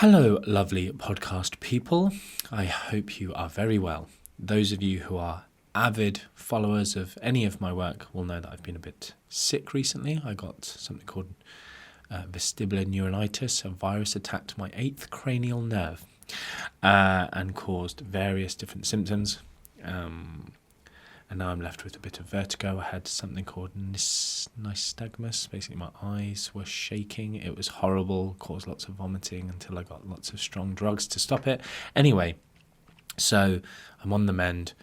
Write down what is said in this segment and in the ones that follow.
Hello, lovely podcast people. I hope you are very well. Those of you who are avid followers of any of my work will know that I've been a bit sick recently. I got something called vestibular neuritis. A virus attacked my 8th cranial nerve and caused various different symptoms. And now I'm left with a bit of vertigo. I had something called nystagmus. Basically, my eyes were shaking. It was horrible, caused lots of vomiting until I got lots of strong drugs to stop it. Anyway, so I'm on the mend.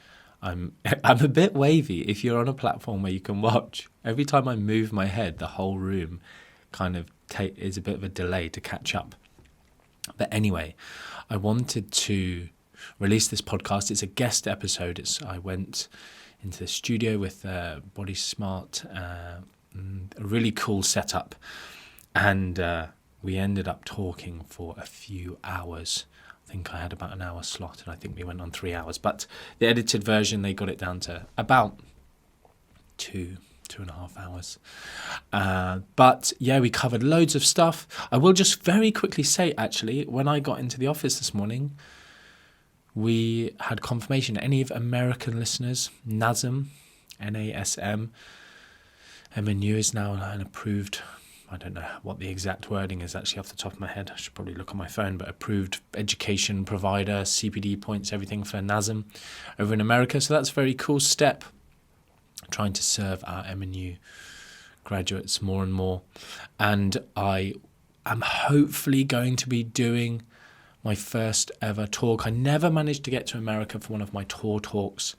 I'm a bit wavy. If you're on a platform where you can watch, every time I move my head, the whole room kind of is a bit of a delay to catch up. But anyway, I wanted to release this podcast. It's a guest episode. I went into the studio with Body Smart, a really cool setup, and we ended up talking for a few hours. I think I had about an hour slot, and I think we went on 3 hours. But the edited version, they got it down to about 2.5 hours. But yeah, we covered loads of stuff. I will just very quickly say, actually, when I got into the office this morning, we had confirmation. Any of American listeners, NASM, N-A-S-M, MNU is now an approved, I don't know what the exact wording is actually off the top of my head. I should probably look on my phone, but approved education provider, CPD points, everything for NASM over in America. So that's a very cool step, trying to serve our MNU graduates more and more. And I am hopefully going to be doing my first ever talk. I never managed to get to America for one of my tour talks.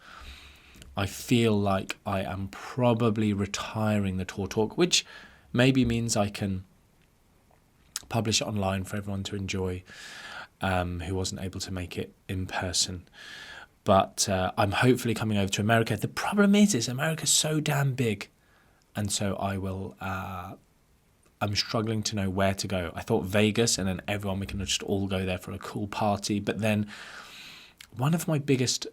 I feel like I am probably retiring the tour talk, which maybe means I can publish it online for everyone to enjoy who wasn't able to make it in person. But I'm hopefully coming over to America. The problem is America's so damn big. And so I will... I'm struggling to know where to go. I thought Vegas, and then we can just all go there for a cool party. But then one of my biggest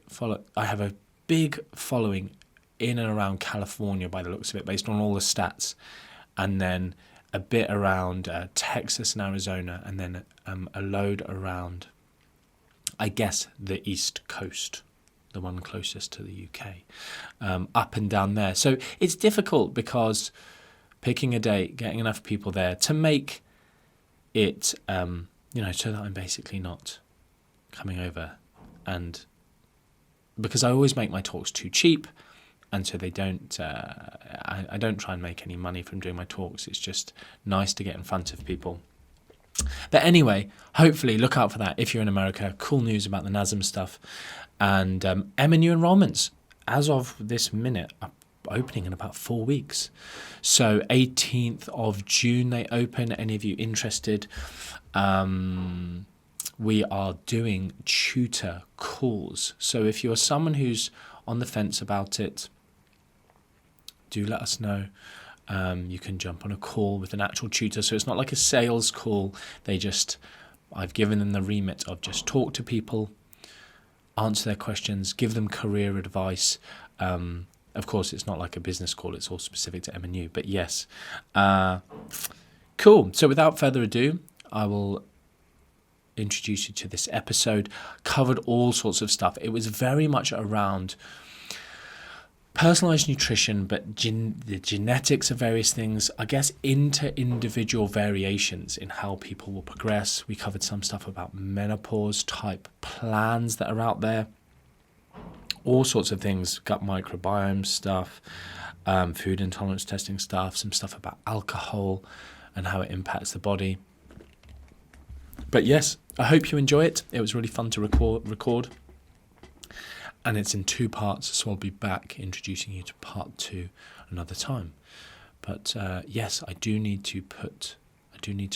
I have a big following in and around California by the looks of it, based on all the stats. And then a bit around Texas and Arizona, and then a load around, I guess, the East Coast, the one closest to the UK, up and down there. So it's difficult because picking a date, getting enough people there to make it, so that I'm basically not coming over. And because I always make my talks too cheap, and so they don't, I don't try and make any money from doing my talks. It's just nice to get in front of people. But anyway, hopefully look out for that if you're in America. Cool news about the NASM stuff. And MNU enrollments, as of this minute, are opening in about 4 weeks. So 18th of June they open. Any of you interested? We are doing tutor calls. So if you're someone who's on the fence about it, do let us know. You can jump on a call with an actual tutor. So it's not like a sales call. I've given them the remit of just talk to people, answer their questions, give them career advice. Of course, it's not like a business call. It's all specific to MNU. But yes. Cool. So without further ado, I will introduce you to this episode. Covered all sorts of stuff. It was very much around personalized nutrition, but the genetics of various things, I guess, into individual variations in how people will progress. We covered some stuff about menopause type plans that are out there. All sorts of things, gut microbiome stuff, food intolerance testing stuff, some stuff about alcohol and how it impacts the body. But yes, I hope you enjoy it. It was really fun to record. And it's in 2 parts, so I'll be back introducing you to part 2 another time. But yes, I do need to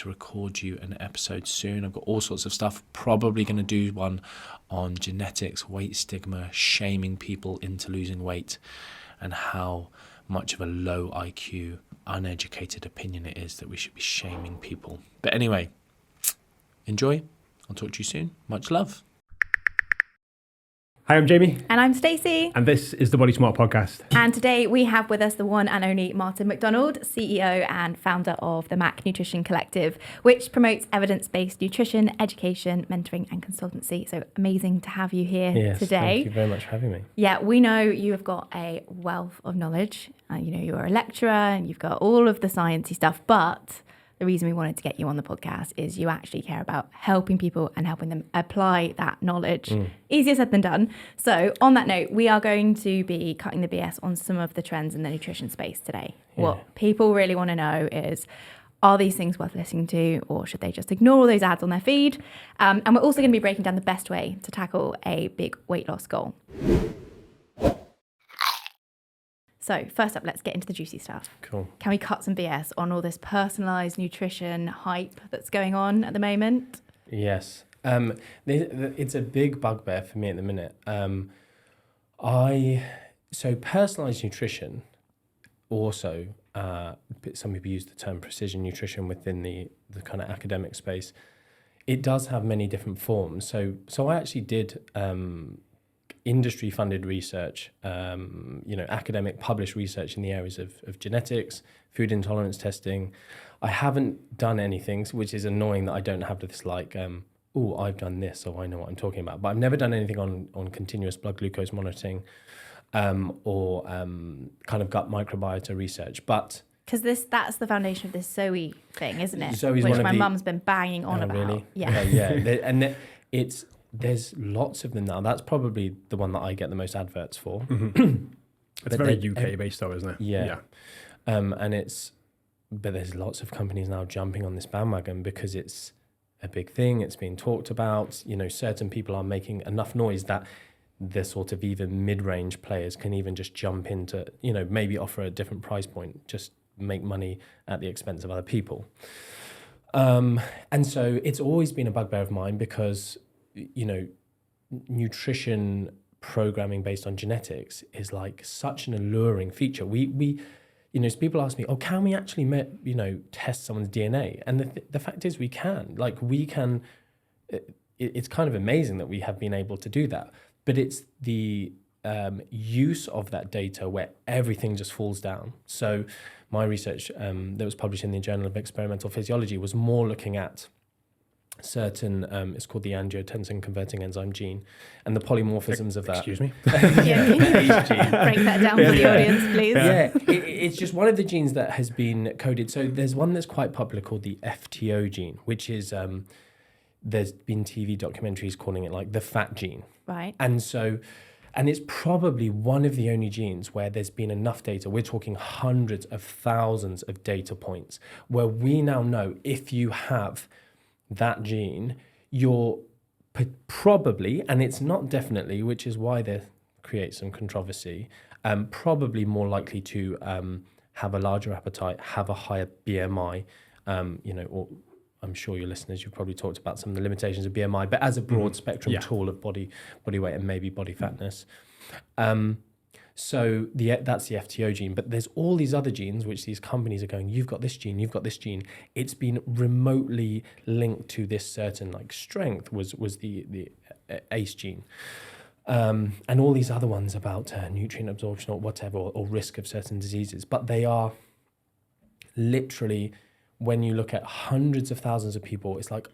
record you an episode soon. I've got all sorts of stuff. Probably going to do one on genetics, weight stigma, shaming people into losing weight, and how much of a low IQ, uneducated opinion it is that we should be shaming people. But anyway, enjoy. I'll talk to you soon. Much love. Hi, I'm Jamie. And I'm Stacey. And this is the Body Smart Podcast. And today we have with us the one and only Martin McDonald, CEO and founder of the MAC Nutrition Collective, which promotes evidence-based nutrition, education, mentoring and consultancy. So amazing to have you here today. Thank you very much for having me. Yeah, we know you have got a wealth of knowledge. You're a lecturer and you've got all of the sciencey stuff, but the reason we wanted to get you on the podcast is you actually care about helping people and helping them apply that knowledge. Easier said than done. So on that note, we are going to be cutting the BS on some of the trends in the nutrition space today. Yeah. What people really want to know is, are these things worth listening to, or should they just ignore all those ads on their feed? And we're also going to be breaking down the best way to tackle a big weight loss goal. So first up, let's get into the juicy stuff. Cool. Can we cut some BS on all this personalised nutrition hype that's going on at the moment? Yes. It's a big bugbear for me at the minute. So personalised nutrition, also, some people use the term precision nutrition within the kind of academic space. It does have many different forms. So I actually did industry-funded research, academic published research in the areas of genetics, food intolerance testing. I haven't done anything, which is annoying that I don't have this I've done this, so I know what I'm talking about. But I've never done anything on continuous blood glucose monitoring or kind of gut microbiota reresearch. But because that's the foundation of this Zoe thing, isn't it? Zoe's which my mum's been banging on about. Really? Yeah. There's lots of them now. That's probably the one that I get the most adverts for. Mm-hmm. It's very UK based though, isn't it? Yeah. But there's lots of companies now jumping on this bandwagon because it's a big thing. It's being talked about. Certain people are making enough noise that the sort of even mid-range players can even just jump into, maybe offer a different price point, just make money at the expense of other people. And so it's always been a bugbear of mine because nutrition programming based on genetics is like such an alluring feature. So people ask me, can we actually, test someone's DNA? And the fact is we can. It's kind of amazing that we have been able to do that. But it's the use of that data where everything just falls down. So my research that was published in the Journal of Experimental Physiology was more looking at certain, it's called the angiotensin converting enzyme gene, and the polymorphisms of that. Excuse me? Can you break that down for the audience, please? Yeah, it's just one of the genes that has been coded. So there's one that's quite popular called the FTO gene, which is, there's been TV documentaries calling it like the fat gene. Right. And it's probably one of the only genes where there's been enough data. We're talking hundreds of thousands of data points where we now know if you have that gene, you're probably, and it's not definitely, which is why there creates some controversy, probably more likely to have a larger appetite, have a higher BMI, or I'm sure your listeners, you've probably talked about some of the limitations of BMI, but as a broad spectrum tool of body weight and maybe body fatness. So that's the FTO gene, but there's all these other genes which these companies are going, you've got this gene, you've got this gene. It's been remotely linked to this certain strength was the ACE gene. And all these other ones about nutrient absorption or whatever, or risk of certain diseases. But they are literally, when you look at hundreds of thousands of people, it's like,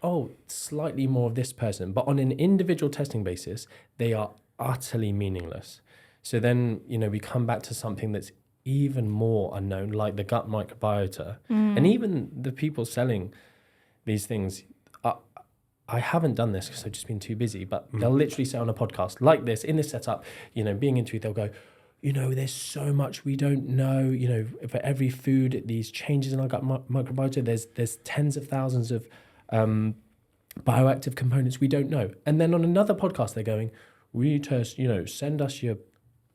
slightly more of this person. But on an individual testing basis, they are utterly meaningless. So then, we come back to something that's even more unknown, like the gut microbiota. And even the people selling these things, I haven't done this because I've just been too busy, but they'll literally say on a podcast like this, in this setup, being into it, they'll go, there's so much we don't know, for every food, these changes in our gut microbiota, there's tens of thousands of bioactive components we don't know. And then on another podcast, they're going, we test, send us your...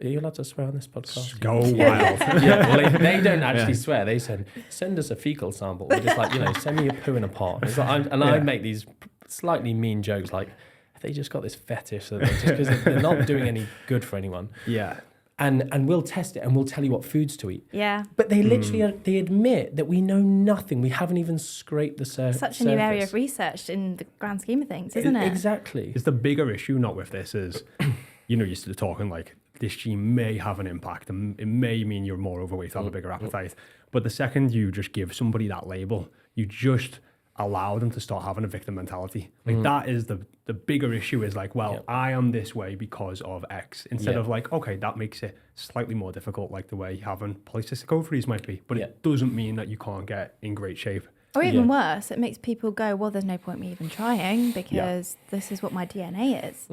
Are you allowed to swear on this podcast? Go wild. Well, they don't actually swear. They send us a fecal sample. We're just like, send me your poo in a pot. It's like, I make these slightly mean jokes like, have they just got this fetish that just because they're not doing any good for anyone. Yeah. And we'll test it and we'll tell you what foods to eat. Yeah. But they literally they admit that we know nothing. We haven't even scraped the surface. Such a new area of research in the grand scheme of things, isn't it? Exactly. Is the bigger issue not with this is you're still talking like this gene may have an impact, and it may mean you're more overweight, have a bigger appetite. But the second you just give somebody that label, you just allow them to start having a victim mentality. Like that is the bigger issue, is like, well, I am this way because of X, instead of like, okay, that makes it slightly more difficult, like the way having polycystic ovaries might be, but it doesn't mean that you can't get in great shape. Or even worse, it makes people go, well, there's no point me even trying because this is what my DNA is.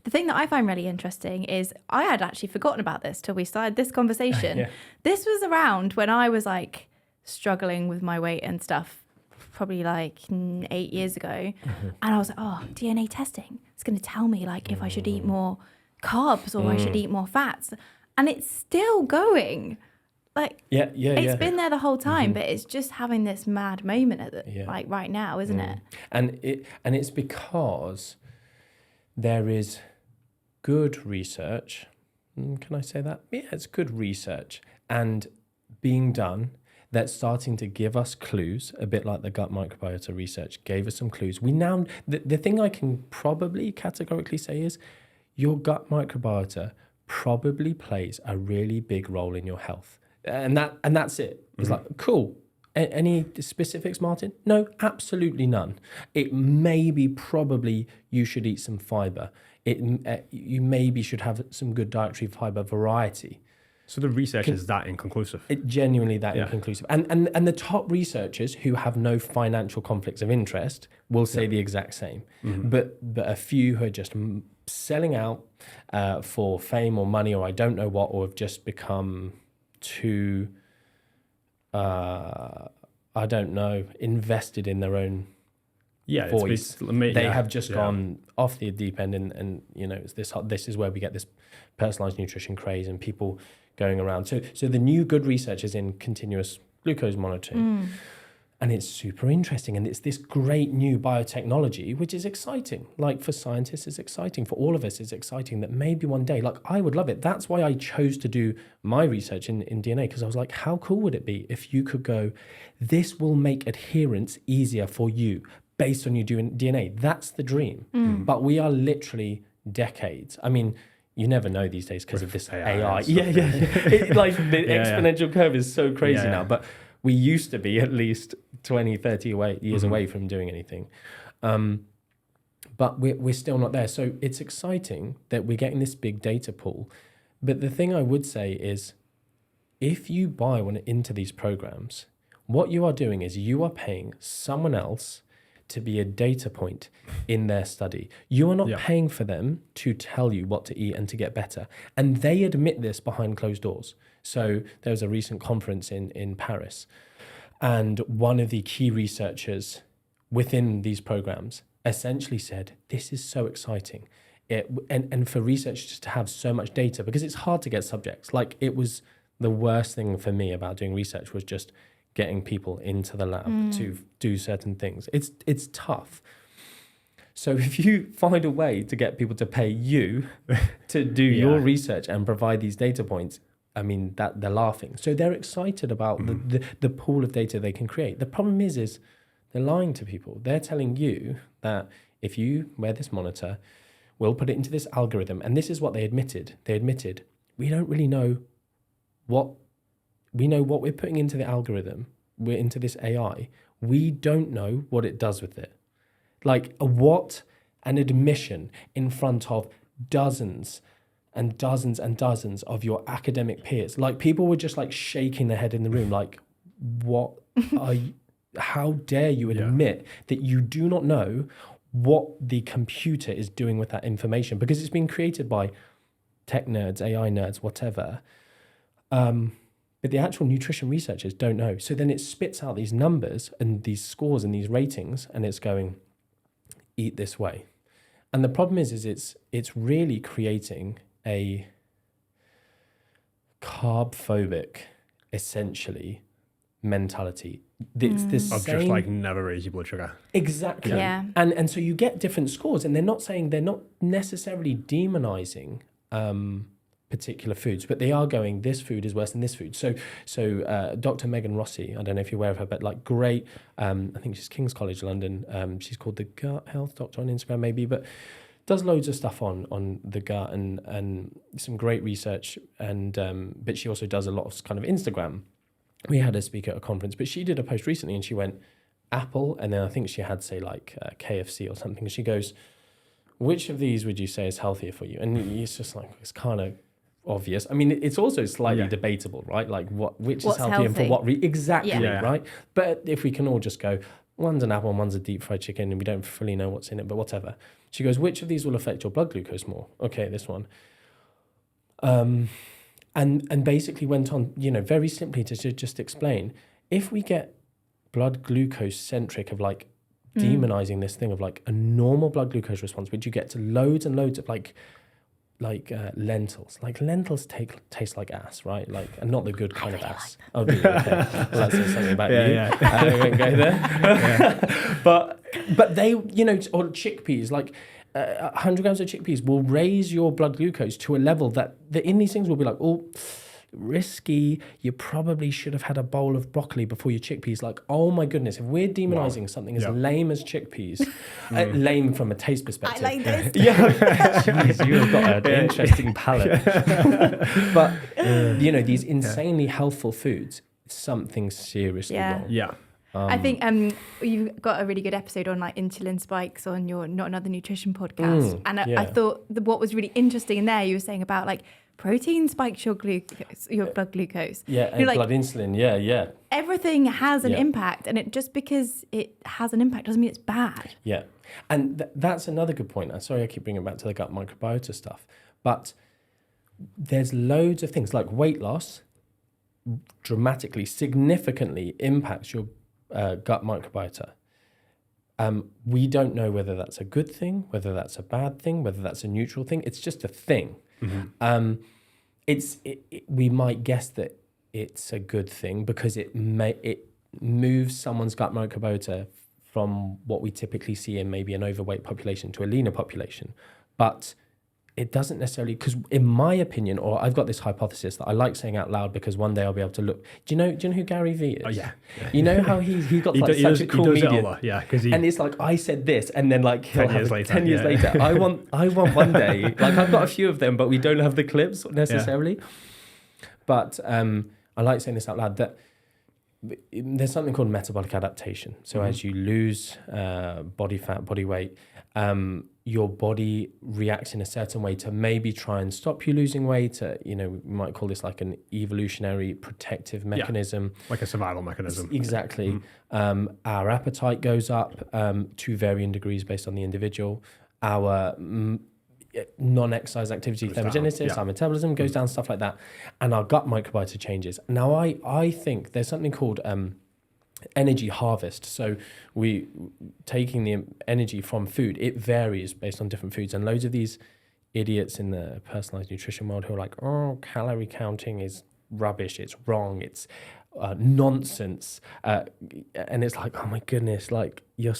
The thing that I find really interesting is I had actually forgotten about this till we started this conversation. This was around when I was like struggling with my weight and stuff, probably like 8 years ago. And I was like, oh, DNA testing. It's going to tell me like if I should eat more carbs or I should eat more fats. And it's still going. Like, it's been there the whole time, but it's just having this mad moment at the, like right now, isn't it? And it's because there is good research. Can I say that? Yeah, it's good research and being done that's starting to give us clues, a bit like the gut microbiota research gave us some clues. We now, the thing I can probably categorically say is your gut microbiota probably plays a really big role in your health. And that's it. It's like, cool. Any specifics, Martin? No, absolutely none. It maybe probably you should eat some fiber. You maybe should have some good dietary fiber variety. So the research is that inconclusive. It genuinely that inconclusive. And the top researchers who have no financial conflicts of interest will say the exact same. But a few who are just selling out for fame or money or I don't know what, or have just become too, I don't know, invested in their own voice. They have just gone off the deep end, and you know, it's this is where we get this personalized nutrition craze and people going around. So the new good research is in continuous glucose monitoring. And it's super interesting. And it's this great new biotechnology, which is exciting. Like for scientists, it's exciting. For all of us, it's exciting that maybe one day, like I would love it. That's why I chose to do my research in DNA, because I was like, how cool would it be if you could go, this will make adherence easier for you based on your DNA. That's the dream. But we are literally decades. I mean, you never know these days because of this AI. Like the exponential curve is so crazy now. But we used to be at least 20, 30 years away from doing anything. But we're still not there. So it's exciting that we're getting this big data pool. But the thing I would say is, if you buy one into these programs, what you are doing is you are paying someone else to be a data point in their study. You are not paying for them to tell you what to eat and to get better. And they admit this behind closed doors. So there was a recent conference in Paris, and one of the key researchers within these programs essentially said, this is so exciting. And for researchers to have so much data, because it's hard to get subjects. Like, it was the worst thing for me about doing research was just getting people into the lab to do certain things. It's tough. So if you find a way to get people to pay you to do your research and provide these data points, I mean, that they're laughing. So they're excited about the pool of data they can create. The problem is they're lying to people. They're telling you that if you wear this monitor, we'll put it into this algorithm. And this is what they admitted. They admitted, we don't really know what we're putting into the algorithm. We're into this AI. We don't know what it does with it. Like, what an admission in front of dozens and dozens and dozens of your academic peers. Like, people were just like shaking their head in the room, like, what are you, how dare you admit that you do not know what the computer is doing with that information, because it's been created by tech nerds, AI nerds, whatever. But the actual nutrition researchers don't know. So then it spits out these numbers and these scores and these ratings, and it's going, eat this way. And the problem is it's really creating a carb-phobic, essentially, mentality. It's the of same, just like never raise your blood sugar. Exactly. Yeah. And so you get different scores, and they're not necessarily demonizing particular foods, but they are going, this food is worse than this food. So Dr. Megan Rossi, I don't know if you're aware of her, but like great, I think she's King's College London. She's called the Gut Health Doctor on Instagram maybe, but does loads of stuff on the gut and some great research. And but she also does a lot of kind of Instagram. We had her speak at a conference, but she did a post recently and she went Apple, and then I think she had say like KFC or something. And she goes, which of these would you say is healthier for you? And it's just like, it's kind of obvious. I mean, it's also slightly debatable, right? Like which is healthy and for what exactly, right? But if we can all just go, one's an apple and one's a deep fried chicken and we don't fully know what's in it, but whatever. She goes, which of these will affect your blood glucose more? Okay, this one. And basically went on, very simply to just explain, if we get blood glucose centric of like demonizing this thing of like a normal blood glucose response, which you get to loads and loads of like lentils. Like lentils taste like ass, right? Like, and not the good kind of ass. Oh, do you? Okay. Well, that says something about you. I won't go there. But they, or chickpeas, like 100 grams of chickpeas will raise your blood glucose to a level that in these things will be like, oh, risky. You probably should have had a bowl of broccoli before your chickpeas. Like, oh my goodness, if we're demonizing something as lame as chickpeas, lame from a taste perspective. I like this. Jeez, you've got an interesting palate. But these insanely healthful foods, something seriously wrong. Yeah. I think you've got a really good episode on like insulin spikes on your Not Another Nutrition podcast. And I thought what was really interesting in there, you were saying about like protein spikes your blood glucose. Yeah, and blood insulin. Yeah. Everything has an impact, and just because it has an impact doesn't mean it's bad. Yeah. And that's another good point. I'm sorry I keep bringing it back to the gut microbiota stuff. But there's loads of things like weight loss dramatically, significantly impacts your gut microbiota. We don't know whether that's a good thing, whether that's a bad thing, whether that's a neutral thing. It's just a thing. Mm-hmm. We might guess that it's a good thing because it moves someone's gut microbiota from what we typically see in maybe an overweight population to a leaner population. But it doesn't necessarily, because in my opinion, or I've got this hypothesis that I like saying out loud because one day I'll be able to look. Do you know who Gary Vee is? Oh yeah. You know how he got such a cool media. And it's like I said this, and then like 10 years later. 10 years later, I want one day. Like I've got a few of them, but we don't have the clips necessarily. But I like saying this out loud that there's something called metabolic adaptation. So as you lose body fat, body weight, your body reacts in a certain way to maybe try and stop you losing weight. We might call this like an evolutionary protective mechanism. Like a survival mechanism. Exactly. Our appetite goes up to varying degrees based on the individual. Our non-exercise activity, thermogenesis, our metabolism goes down, stuff like that. And our gut microbiota changes. Now, I think there's something called energy harvest. So we taking the energy from food, it varies based on different foods. And loads of these idiots in the personalized nutrition world who are like, oh, calorie counting is rubbish, it's wrong, it's nonsense. And it's like, oh my goodness, like you're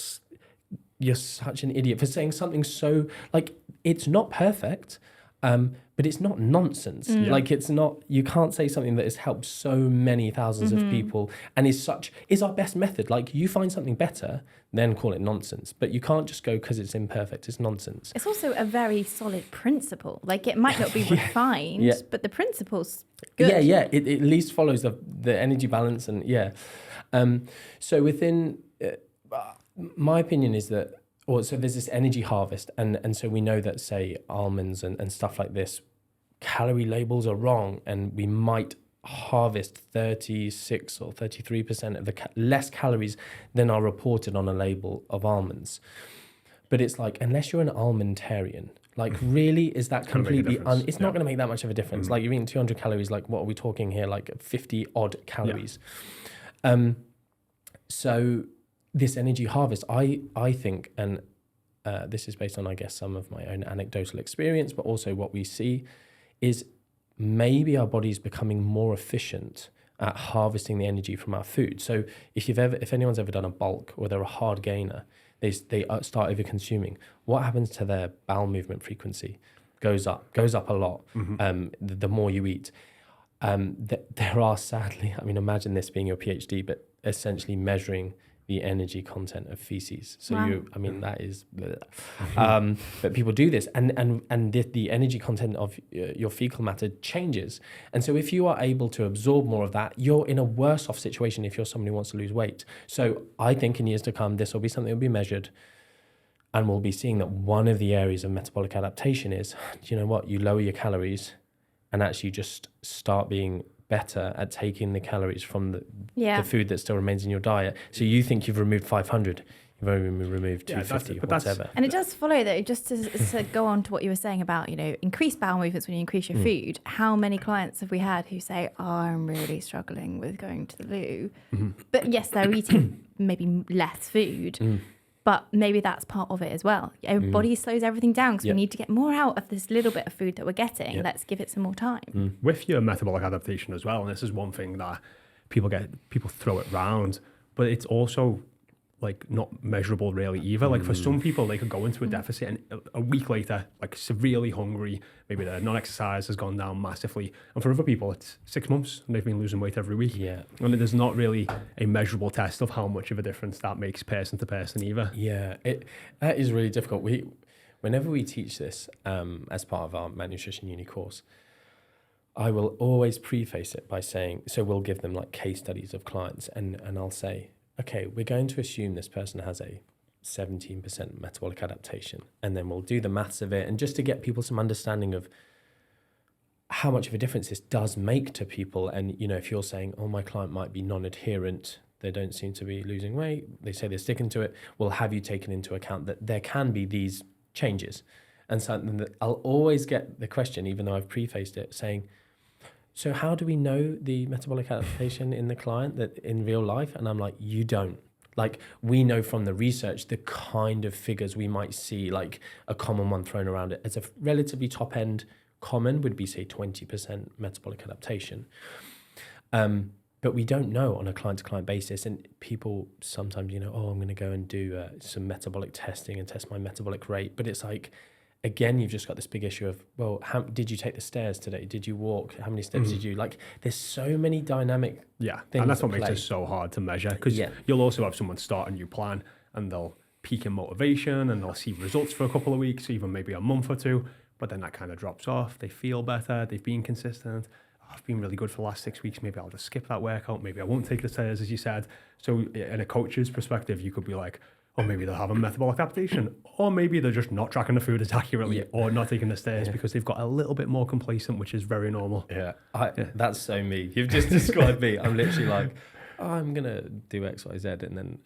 such an idiot for saying something so, like, it's not perfect, but it's not nonsense. Like, it's not, you can't say something that has helped so many thousands of people and is our best method. Like, you find something better, then call it nonsense. But you can't just go because it's imperfect, it's nonsense. It's also a very solid principle. Like, it might not be refined, but the principle's good. Yeah. It at least follows the energy balance and so within, my opinion is that, so there's this energy harvest, and so we know that, say, almonds and stuff like this, calorie labels are wrong, and we might harvest 36 or 33% of the less calories than are reported on a label of almonds. But it's like, unless you're an almondarian, like, really, is that completely it's not going to make that much of a difference. Like, you're eating 200 calories, like, what are we talking here? Like 50 odd calories. So this energy harvest, I think, and this is based on, I guess, some of my own anecdotal experience, but also what we see is maybe our body's becoming more efficient at harvesting the energy from our food. So if anyone's ever done a bulk or they're a hard gainer, they start over consuming. What happens to their bowel movement frequency? Goes up a lot. The more you eat. There are, sadly, I mean, imagine this being your PhD, but essentially measuring the energy content of feces. So that is, but people do this, and the energy content of your fecal matter changes. And so if you are able to absorb more of that, you're in a worse off situation if you're someone who wants to lose weight. So I think in years to come, this will be something that will be measured, and we'll be seeing that one of the areas of metabolic adaptation is, do you know what, you lower your calories and actually just start being better at taking the calories from the food that still remains in your diet. So you think you've removed 500, you've only removed 250, whatever. And it does follow though, just to go on to what you were saying about, increased bowel movements when you increase your food. How many clients have we had who say, oh, I'm really struggling with going to the loo. But yes, they're eating maybe less food. But maybe that's part of it as well. Our body slows everything down because we need to get more out of this little bit of food that we're getting. Let's give it some more time. With your metabolic adaptation as well, and this is one thing that people throw it round, but it's also like not measurable really either. Like for some people, they could go into a deficit and a week later, like severely hungry, maybe their non-exercise has gone down massively. And for other people, it's 6 months and they've been losing weight every week. Yeah. And there's not really a measurable test of how much of a difference that makes person to person either. Yeah, that is really difficult. Whenever we teach this as part of our malnutrition uni course, I will always preface it by saying, so we'll give them like case studies of clients and I'll say, okay, we're going to assume this person has a 17% metabolic adaptation, and then we'll do the maths of it, and just to get people some understanding of how much of a difference this does make to people. And, if you're saying, oh, my client might be non-adherent, they don't seem to be losing weight, they say they're sticking to it, well, have you taken into account that there can be these changes? And something that I'll always get the question, even though I've prefaced it, saying, so how do we know the metabolic adaptation in the client that in real life? And I'm like, you don't. Like, we know from the research the kind of figures we might see, like a common one thrown around it as a relatively top end common would be, say, 20% metabolic adaptation. But we don't know on a client-to-client basis. And people sometimes, oh, I'm going to go and do some metabolic testing and test my metabolic rate. But it's like, again, you've just got this big issue of, well, how did you take the stairs today? Did you walk? How many steps did you? Like, there's so many dynamic things. And that's what makes it so hard to measure, because you'll also have someone start a new plan and they'll peak in motivation and they'll see results for a couple of weeks, even maybe a month or two, but then that kind of drops off. They feel better. They've been consistent. I've been really good for the last 6 weeks. Maybe I'll just skip that workout. Maybe I won't take the stairs, as you said. So in a coach's perspective, you could be like, or maybe they'll have a metabolic adaptation, or maybe they're just not tracking the food as accurately, or not taking the stairs because they've got a little bit more complacent, which is very normal. That's so me. You've just described me. I'm literally like, oh, I'm going to do X, Y, Z, and then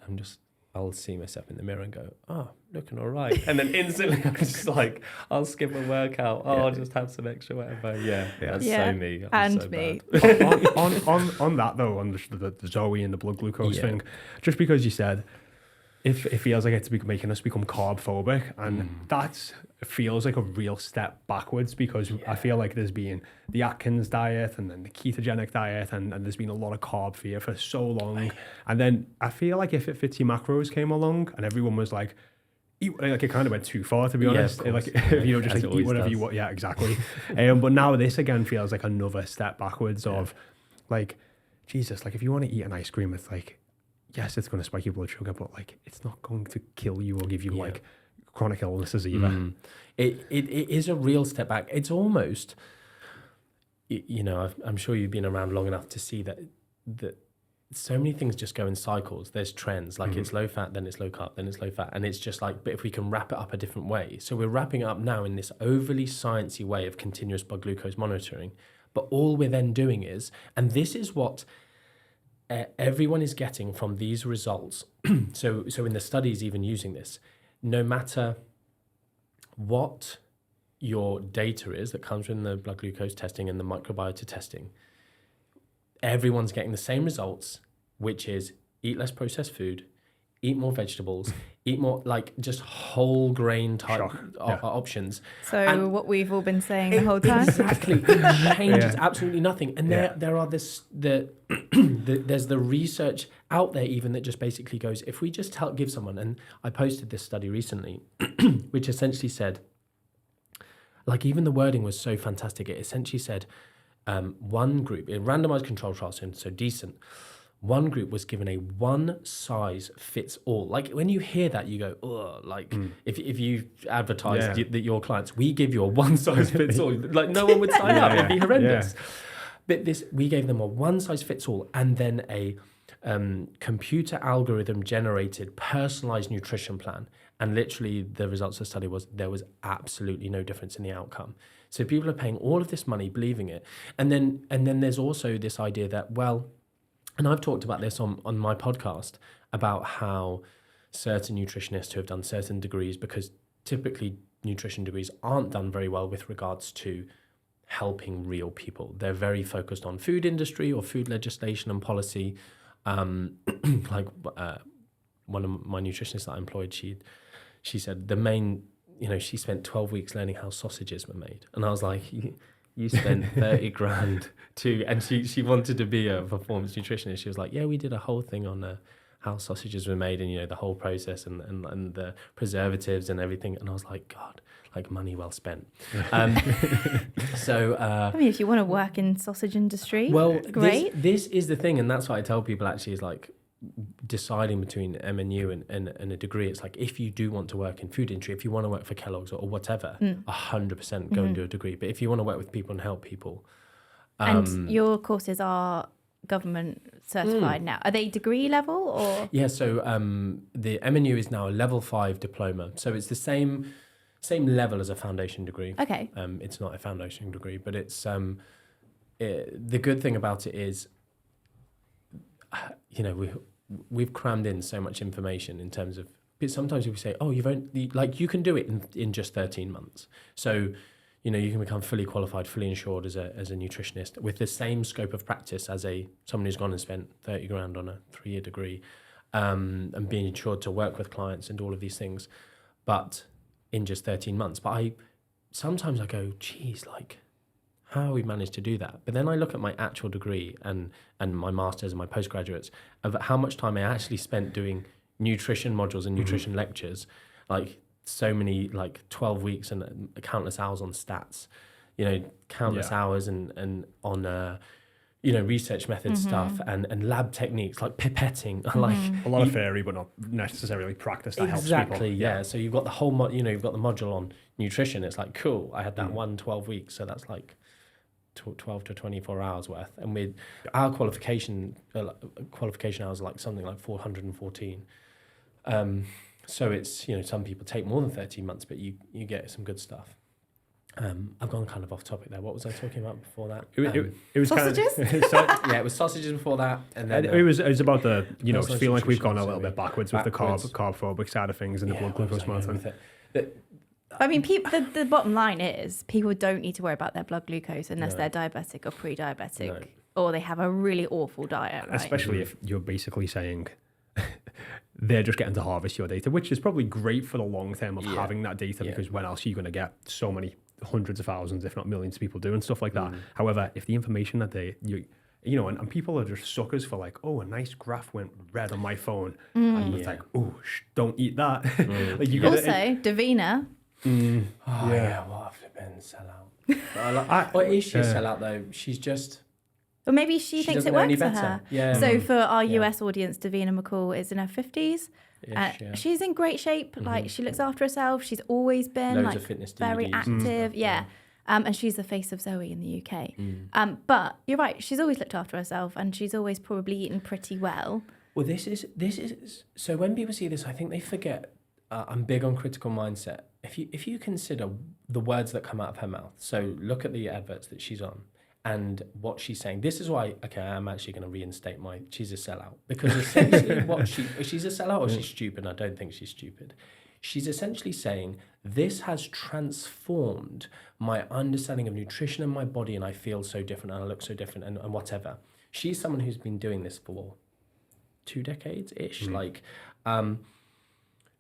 I'll see myself in the mirror and go, oh, looking all right. And then instantly I'm just like, I'll skip a workout. Oh, I'll just have some extra whatever. That's so me. I'm so and me. on that though, on the Zoe and the blood glucose thing, just because you said, if it feels like it's making us become carb phobic, and that feels like a real step backwards, because I feel like there's been the Atkins diet and then the ketogenic diet, and there's been a lot of carb fear for so long. And then I feel like If It Fits Your Macros came along and everyone was like, eat, like it kind of went too far, to be honest. Like, just like eat whatever you want. Yeah, exactly. But now this again feels like another step backwards of like, Jesus, like if you want to eat an ice cream, it's like, yes, it's going to spike your blood sugar, but like it's not going to kill you or give you like chronic illnesses either. It is a real step back. It's almost, I'm sure you've been around long enough to see that so many things just go in cycles. There's trends, like it's low fat, then it's low carb, then it's low fat. And it's just like, but if we can wrap it up a different way. So we're wrapping it up now in this overly sciencey way of continuous blood glucose monitoring. But all we're then doing is, and this is what everyone is getting from these results. So in the studies, even using this, no matter what your data is that comes from the blood glucose testing and the microbiota testing, everyone's getting the same results, which is eat less processed food, eat more vegetables, eat more like just whole grain type options. So what we've all been saying the whole time. Exactly. It changes absolutely nothing. And there are there's the research out there even that just basically goes, if we just give someone, and I posted this study recently, which essentially said, like even the wording was so fantastic. It essentially said, one group, in randomized control trials, so decent, One group was given a one size fits all. Like when you hear that, you go, oh, like if you advertise that your clients, we give you a one size fits all, like no one would sign up. It'd be horrendous. But we gave them a one size fits all, and then a computer algorithm generated personalized nutrition plan. And literally the results of the study was there was absolutely no difference in the outcome. So people are paying all of this money, believing it. And then there's also this idea that, well, and I've talked about this on my podcast about how certain nutritionists who have done certain degrees, because typically nutrition degrees aren't done very well with regards to helping real people. They're very focused on food industry or food legislation and policy. Like one of my nutritionists that I employed, she said the main, she spent 12 weeks learning how sausages were made. And I was like, you spent 30 grand and she wanted to be a performance nutritionist. She was like, yeah, we did a whole thing on how sausages were made and, the whole process and the preservatives and everything. And I was like, God, like money well spent. So, I mean, if you want to work in sausage industry, well, great. This is the thing. And that's what I tell people actually is like, deciding between MNU and a degree. It's like, if you do want to work in food industry, if you want to work for Kellogg's or whatever, 100% go and do a degree. But if you want to work with people and help people. And your courses are government certified now. Are they degree level or? Yeah, so the MNU is now a level 5 diploma. So it's the same level as a foundation degree. Okay. It's not a foundation degree, but it's the good thing about it is, we've crammed in so much information in terms of, sometimes people say, oh, you can do it in just 13 months. So, you can become fully qualified, fully insured as a nutritionist with the same scope of practice as someone who's gone and spent 30 grand on a 3-year degree, and being insured to work with clients and all of these things, but in just 13 months. But sometimes I go, geez, like, how we managed to do that. But then I look at my actual degree and my master's and my postgraduates of how much time I actually spent doing nutrition modules and nutrition lectures, like so many, like 12 weeks and countless hours on stats, countless hours and on, research method stuff and lab techniques like pipetting, like a lot of theory, but not necessarily practice that helps people. Exactly, yeah. So you've got the whole, you've got the module on nutrition. It's like, cool, I had that 12 weeks. So that's like 12 to 24 hours worth, and with our qualification hours are like something like 414. So it's, some people take more than 13 months, but you get some good stuff. I've gone kind of off topic there. What was I talking about before that? It was sausages. Yeah, it was sausages before that, and then it was about the I feel like we've gone a little bit backwards with the carb-phobic side of things and the blood glucose monitoring. I mean, the bottom line is people don't need to worry about their blood glucose unless they're diabetic or pre-diabetic or they have a really awful diet. Right? Especially if you're basically saying they're just getting to harvest your data, which is probably great for the long term of having that data, because when else are you going to get so many hundreds of thousands, if not millions of people doing stuff like that? However, if the information that and people are just suckers for like, oh, a nice graph went red on my phone, and it's like, oh, don't eat that. Like Davina. What a flipping sellout. Or is she a sellout though? She's just... Or maybe she thinks it works for her. Yeah. So for our US audience, Davina McCall is in her 50s. She's in great shape. Like, she looks after herself. She's always been Loads of fitness very DVDs active. And she's the face of Zoe in the UK. But you're right. She's always looked after herself, and she's always probably eaten pretty well. Well, this is so when people see this, I think they forget. I'm big on critical mindset. If you consider the words that come out of her mouth, so look at the adverts that she's on and what she's saying. This is why, I'm actually going to reinstate she's a sellout, because essentially she's a sellout or she's stupid. I don't think she's stupid. She's essentially saying, this has transformed my understanding of nutrition in my body, and I feel so different and I look so different and whatever. She's someone who's been doing this for 2 decades-ish.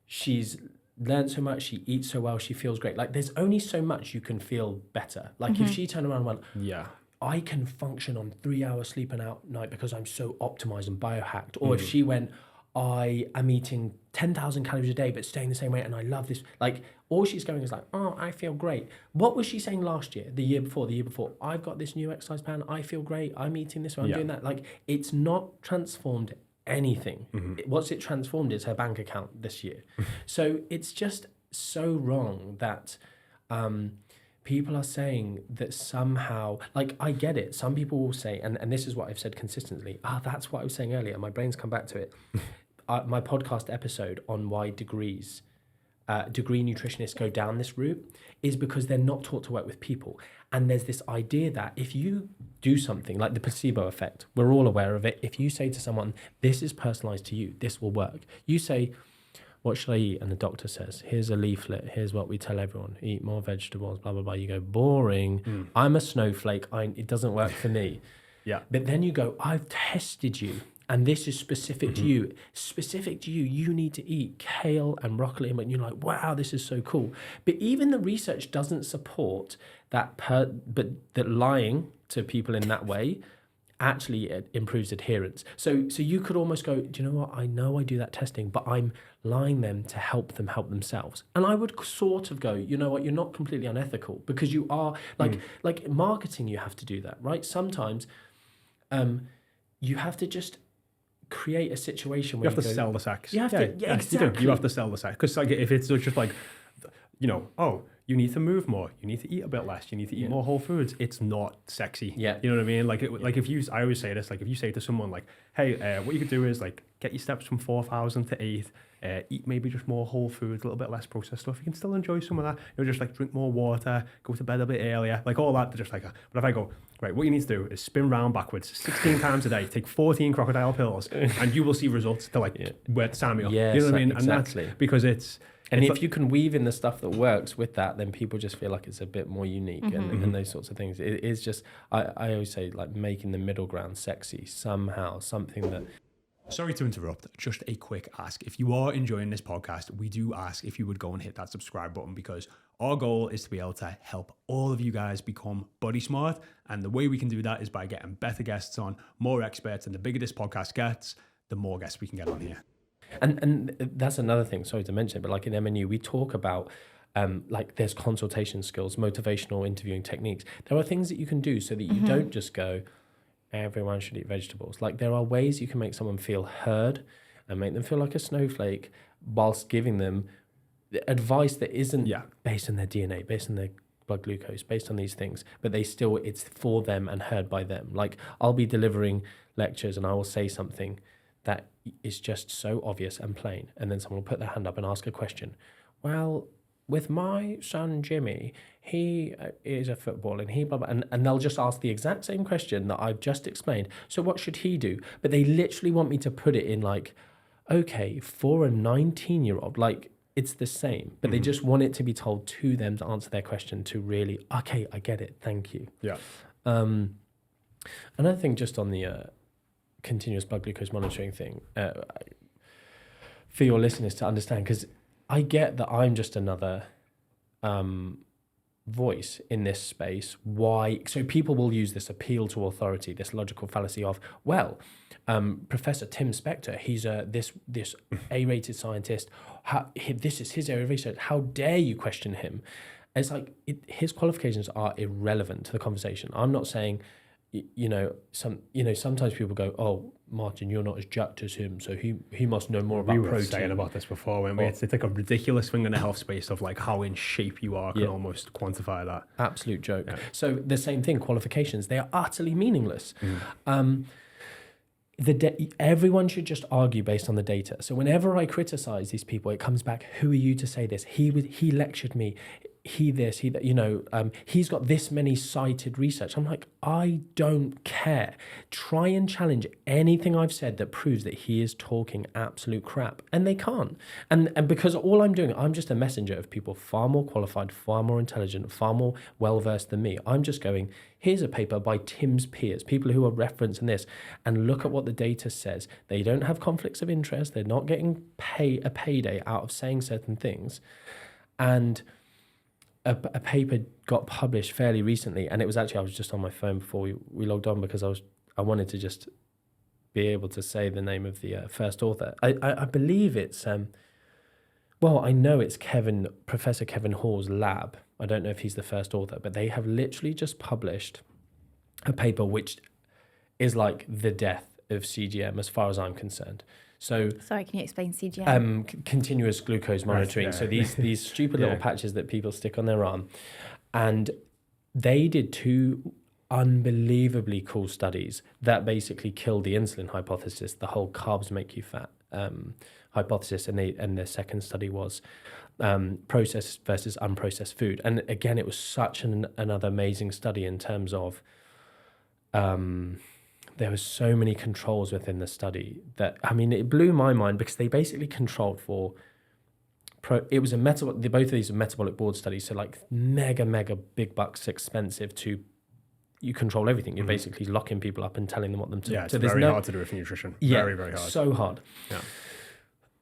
She's learned so much, she eats so well, she feels great. Like, there's only so much you can feel better. Like, if she turned around and went, I can function on 3 hours sleep a night because I'm so optimized and biohacked. Or if she went, I am eating 10,000 calories a day, but staying the same weight, and I love this. Like, all she's going is like, oh, I feel great. What was she saying last year, the year before, I've got this new exercise plan. I feel great. I'm eating this way. I'm doing that. Like, it's not transformed anything. What's it transformed is her bank account this year. So it's just so wrong that people are saying that somehow, like, I get it. Some people will say, and this is what I've said consistently, that's what I was saying earlier. My brain's come back to it. My podcast episode on why degree nutritionists go down this route is because they're not taught to work with people. And there's this idea that if you do something like the placebo effect, we're all aware of it. If you say to someone, this is personalized to you, this will work. You say, what should I eat? And the doctor says, here's a leaflet. Here's what we tell everyone. Eat more vegetables, blah, blah, blah. You go, boring. I'm a snowflake. It doesn't work for me. Yeah. But then you go, I've tested you. And this is specific to you. Specific to you. You need to eat kale and broccoli. And you're like, wow, this is so cool. But even the research doesn't support that, but that lying to people in that way actually improves adherence. So you could almost go, do you know what? I know I do that testing, but I'm lying them to help them help themselves. And I would sort of go, you know what? You're not completely unethical, because you are like marketing. You have to do that, right? Sometimes you have to just create a situation where you have to sell the sex. You have to, exactly. You have to sell the sex, because like if it's just like, you know, oh, you need to move more, you need to eat a bit less, you need to eat more whole foods. It's not sexy. Yeah, you know what I mean. Like if you, I always say this, like if you say to someone like, hey, what you could do is like get your steps from 4,000 to 8. Eat maybe just more whole foods, a little bit less processed stuff. You can still enjoy some of that. You know, just like drink more water, go to bed a bit earlier, like all that. Just like, but if I go, right, what you need to do is spin round backwards 16 times a day, take 14 crocodile pills, and you will see results to like sign me up. Yes, you know what I mean? Exactly. And that's because it's. And if you can weave in the stuff that works with that, then people just feel like it's a bit more unique and those sorts of things. It is just, I always say, like making the middle ground sexy somehow, something that. Sorry to interrupt, just a quick ask. If you are enjoying this podcast, we do ask if you would go and hit that subscribe button, because our goal is to be able to help all of you guys become body smart. And the way we can do that is by getting better guests on, more experts, and the bigger this podcast gets, the more guests we can get on here. And that's another thing, sorry to mention, but like in MNU, we talk about like there's consultation skills, motivational interviewing techniques. There are things that you can do so that you don't just go, everyone should eat vegetables. Like there are ways you can make someone feel heard and make them feel like a snowflake whilst giving them advice that isn't based on their DNA, based on their blood glucose, based on these things, but it's for them and heard by them. Like I'll be delivering lectures and I will say something that is just so obvious and plain, and then someone will put their hand up and ask a question. Well, with my son Jimmy, he is a footballer and he blah blah, and they'll just ask the exact same question that I've just explained. So what should he do? But they literally want me to put it in like, okay, for a 19-year-old, like it's the same, but they just want it to be told to them to answer their question, to really, okay, I get it, thank you. Yeah. Another thing, just on the continuous blood glucose monitoring thing, for your listeners to understand, because I get that I'm just another voice in this space. Why? So people will use this appeal to authority, this logical fallacy of, well, Professor Tim Spector, he's this A-rated scientist. This is his area of research. How dare you question him? It's like his qualifications are irrelevant to the conversation. I'm not saying, sometimes people go, oh, Martin, you're not as jacked as him, so he must know more about protein. We were saying about this before, weren't we? It's like a ridiculous thing in the health space of like how in shape you are can almost quantify that. Absolute joke. Yeah. So the same thing, qualifications, they are utterly meaningless. Everyone should just argue based on the data. So whenever I criticize these people, it comes back, who are you to say this? He lectured me. He that, he's got this many cited research. I'm like, I don't care. Try and challenge anything I've said that proves that he is talking absolute crap. And they can't. And because all I'm doing, I'm just a messenger of people far more qualified, far more intelligent, far more well-versed than me. I'm just going, here's a paper by Tim's peers, people who are referencing this, and look at what the data says. They don't have conflicts of interest. They're not getting a payday out of saying certain things. And a paper got published fairly recently, and it was actually, I was just on my phone before we logged on, because I wanted to just be able to say the name of the first author. I believe it's well, I know it's Professor Kevin Hall's lab. I don't know if he's the first author, but they have literally just published a paper which is like the death of CGM as far as I'm concerned. So, sorry, can you explain CGM? Continuous glucose monitoring. Right, yeah. So these stupid little Yeah. patches that people stick on their arm, and they did 2 unbelievably cool studies that basically killed the insulin hypothesis, the whole carbs make you fat hypothesis, and their second study was processed versus unprocessed food. And again, it was such another amazing study in terms of there was so many controls within the study that, I mean, it blew my mind because they basically controlled for it was both of these are metabolic board studies, so like mega big bucks expensive to you control everything. You're basically locking people up and telling them what them to. Yeah, it's so very hard to do with nutrition. Yeah, very hard. So hard. Yeah.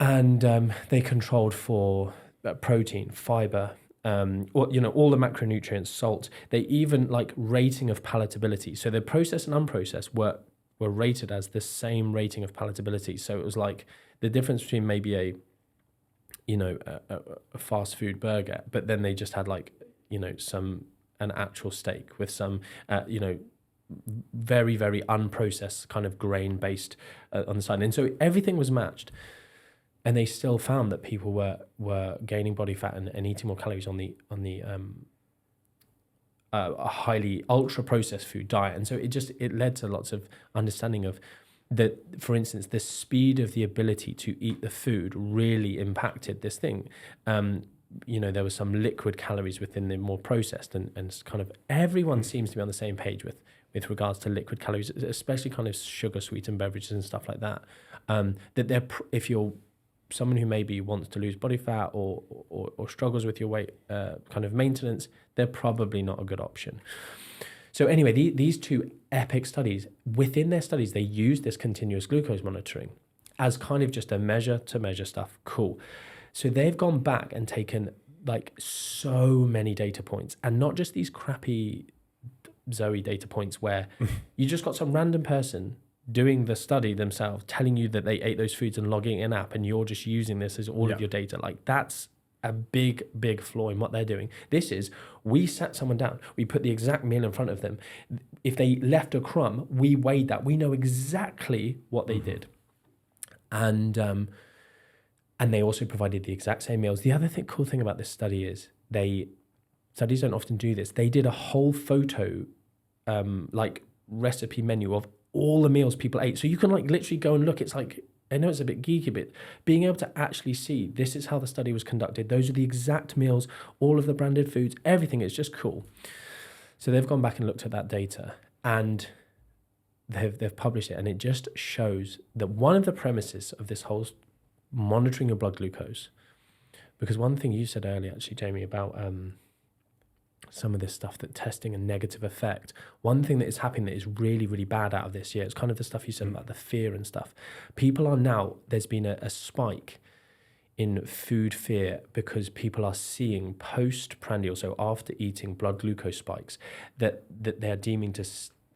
And they controlled for protein, fiber, or all the macronutrients, salt. They even like rating of palatability. So the processed and unprocessed were rated as the same rating of palatability. So it was like the difference between maybe a fast food burger, but then they just had like an actual steak with some very unprocessed kind of grain based on the side, and so everything was matched. And they still found that people were gaining body fat and eating more calories on the a highly ultra processed food diet. And so it led to lots of understanding of that. For instance, the speed of the ability to eat the food really impacted this thing. There was some liquid calories within the more processed, and kind of everyone seems to be on the same page with regards to liquid calories, especially kind of sugar sweetened beverages and stuff like that. If you're someone who maybe wants to lose body fat or struggles with your weight kind of maintenance, they're probably not a good option. So anyway, these 2 epic studies, within their studies, they use this continuous glucose monitoring as kind of just a measure to measure stuff. Cool. So they've gone back and taken like so many data points, and not just these crappy Zoe data points where you just got some random person doing the study themselves, telling you that they ate those foods and logging an app, and you're just using this as all of your data. Like that's a big flaw in what they're doing. This is, we sat someone down, we put the exact meal in front of them. If they left a crumb, we weighed that. We know exactly what they did. And they also provided the exact same meals. The other cool thing about this study is studies don't often do this. They did a whole photo, recipe menu of all the meals people ate. So you can like literally go and look. It's like, I know it's a bit geeky, but being able to actually see this is how the study was conducted. Those are the exact meals, all of the branded foods, everything is just cool. So they've gone back and looked at that data, and they've published it, and it just shows that one of the premises of this whole monitoring your blood glucose, because one thing you said earlier, actually, Jamie, about some of this stuff, that testing a negative effect. One thing that is happening that is really bad out of this year, it's kind of the stuff you said about the fear and stuff. People are now, there's been a spike in food fear because people are seeing postprandial, so after eating, blood glucose spikes that they're deeming to,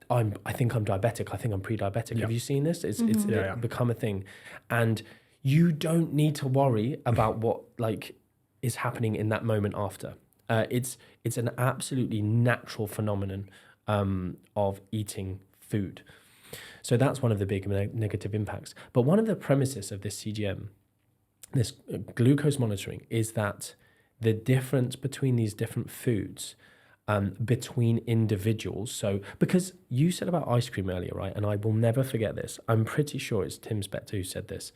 I think I'm diabetic, I think I'm pre-diabetic. Yeah. Have you seen this? It's Yeah. become a thing. And you don't need to worry about what like is happening in that moment after. It's an absolutely natural phenomenon of eating food. So that's one of the big negative impacts. But one of the premises of this CGM, this glucose monitoring, is that the difference between these different foods between individuals. So because you said about ice cream earlier, right? And I will never forget this. I'm pretty sure it's Tim Spector who said this.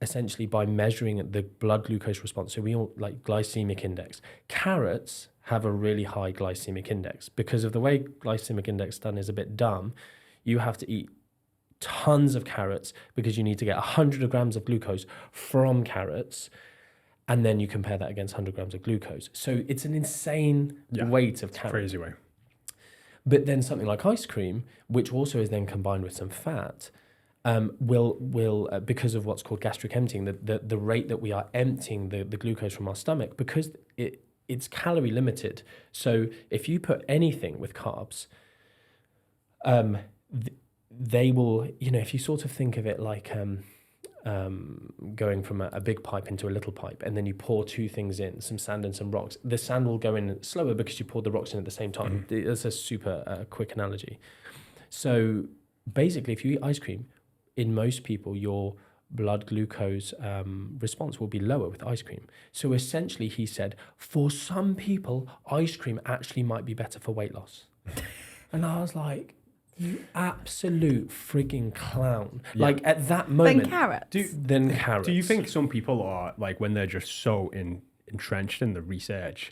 Essentially by measuring the blood glucose response. So we all like glycemic index. Carrots have a really high glycemic index because of the way glycemic index done is a bit dumb. You have to eat tons of carrots because you need to get 100 grams of glucose from carrots, and then you compare that against 100 grams of glucose. So it's an insane weight of carrots. Crazy way. But then something like ice cream, which also is then combined with some fat, will because of what's called gastric emptying, the rate that we are emptying the glucose from our stomach, because it's calorie limited. So if you put anything with carbs, they will, if you sort of think of it like going from a big pipe into a little pipe, and then you pour two things in, some sand and some rocks. The sand will go in slower because you pour the rocks in at the same time. That's a super quick analogy. So basically, if you eat ice cream, in most people, your blood glucose response will be lower with ice cream. So essentially, he said, for some people, ice cream actually might be better for weight loss. And I was like, you absolute frigging clown. Yeah. Like at that moment. Then carrots. Then carrots. Do you think some people are like, when they're just so entrenched in the research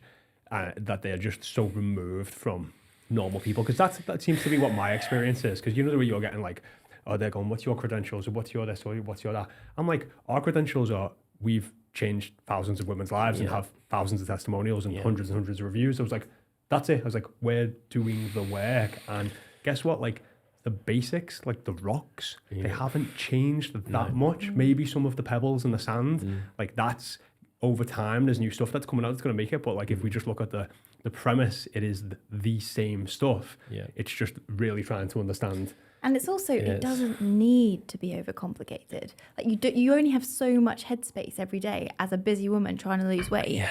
that they're just so removed from normal people? Because that seems to be what my experience is. Because the way you're getting like, oh, they're going, what's your credentials? Or what's your this? Or what's your that? I'm like, our credentials are, we've changed thousands of women's lives and have thousands of testimonials and hundreds of reviews. I was like, that's it. I was like, we're doing the work. And guess what? Like the basics, like the rocks, they haven't changed that much. Maybe some of the pebbles and the sand, like that's over time. There's new stuff that's coming out that's going to make it. But like if we just look at the premise, it is the same stuff. Yeah. It's just really trying to understand. And it's also, it doesn't need to be overcomplicated. Like you only have so much headspace every day as a busy woman trying to lose weight. Yeah.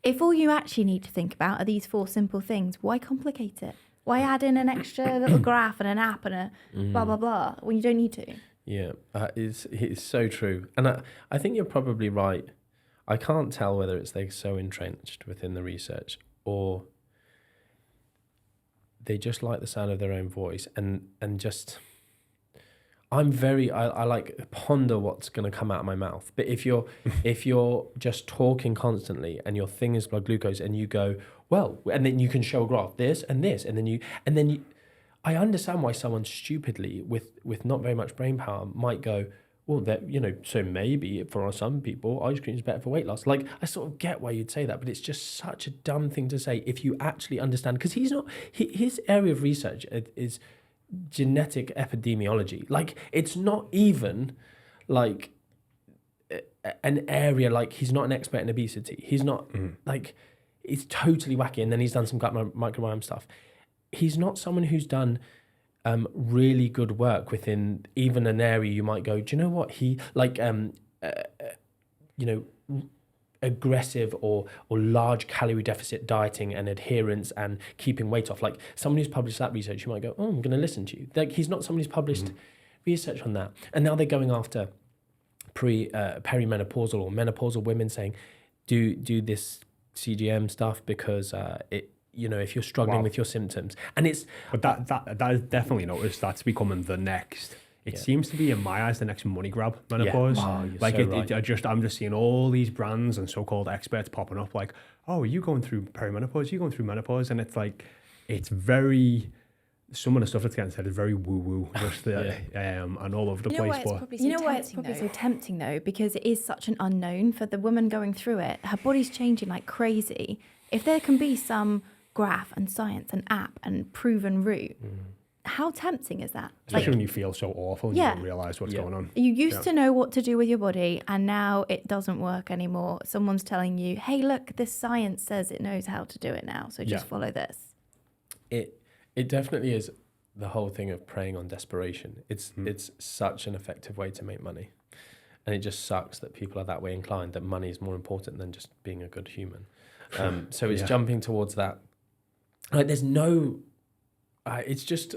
If all you actually need to think about are these 4 simple things, why complicate it? Why add in an extra little graph and an app and a blah, blah, blah, when you don't need to? Yeah, it's so true. And I think you're probably right. I can't tell whether it's they're so entrenched within the research or they just like the sound of their own voice and just... I like ponder what's going to come out of my mouth. But if you're just talking constantly and your thing is blood glucose and you go, well, and then you can show a graph, this and this, and then you I understand why someone stupidly with not very much brain power might go, well, that, so maybe for some people, ice cream is better for weight loss. Like, I sort of get why you'd say that, but it's just such a dumb thing to say if you actually understand, because his area of research is genetic epidemiology. Like, it's not even like an area, like he's not an expert in obesity. He's not like, it's totally wacky. And then he's done some gut microbiome stuff. He's not someone who's done really good work within even an area you might go, do you know what? He like, aggressive or large calorie deficit dieting and adherence and keeping weight off. Like someone who's published that research, you might go, oh, I'm going to listen to you. Like he's not someone who's published research on that. And now they're going after perimenopausal or menopausal women saying, do this CGM stuff because if you're struggling with your symptoms. And it's... But that is definitely noticed. That's becoming the next... It seems to be, in my eyes, the next money grab, menopause. Yeah. Oh, like, so right. I'm just seeing all these brands and so-called experts popping up like, oh, are you going through perimenopause? Are you going through menopause? And it's like, it's very... Some of the stuff that's getting said is very woo-woo, just and all over the place. You know why it's probably so tempting, though? Because it is such an unknown for the woman going through it. Her body's changing like crazy. If there can be some graph and science and app and proven route... How tempting is that? Especially when you feel so awful and you don't realise what's going on. You used to know what to do with your body and now it doesn't work anymore. Someone's telling you, hey, look, this science says it knows how to do it now, so just follow this. It definitely is the whole thing of preying on desperation. It's such an effective way to make money. And it just sucks that people are that way inclined, that money is more important than just being a good human. So it's jumping towards that. Like there's no... it's just...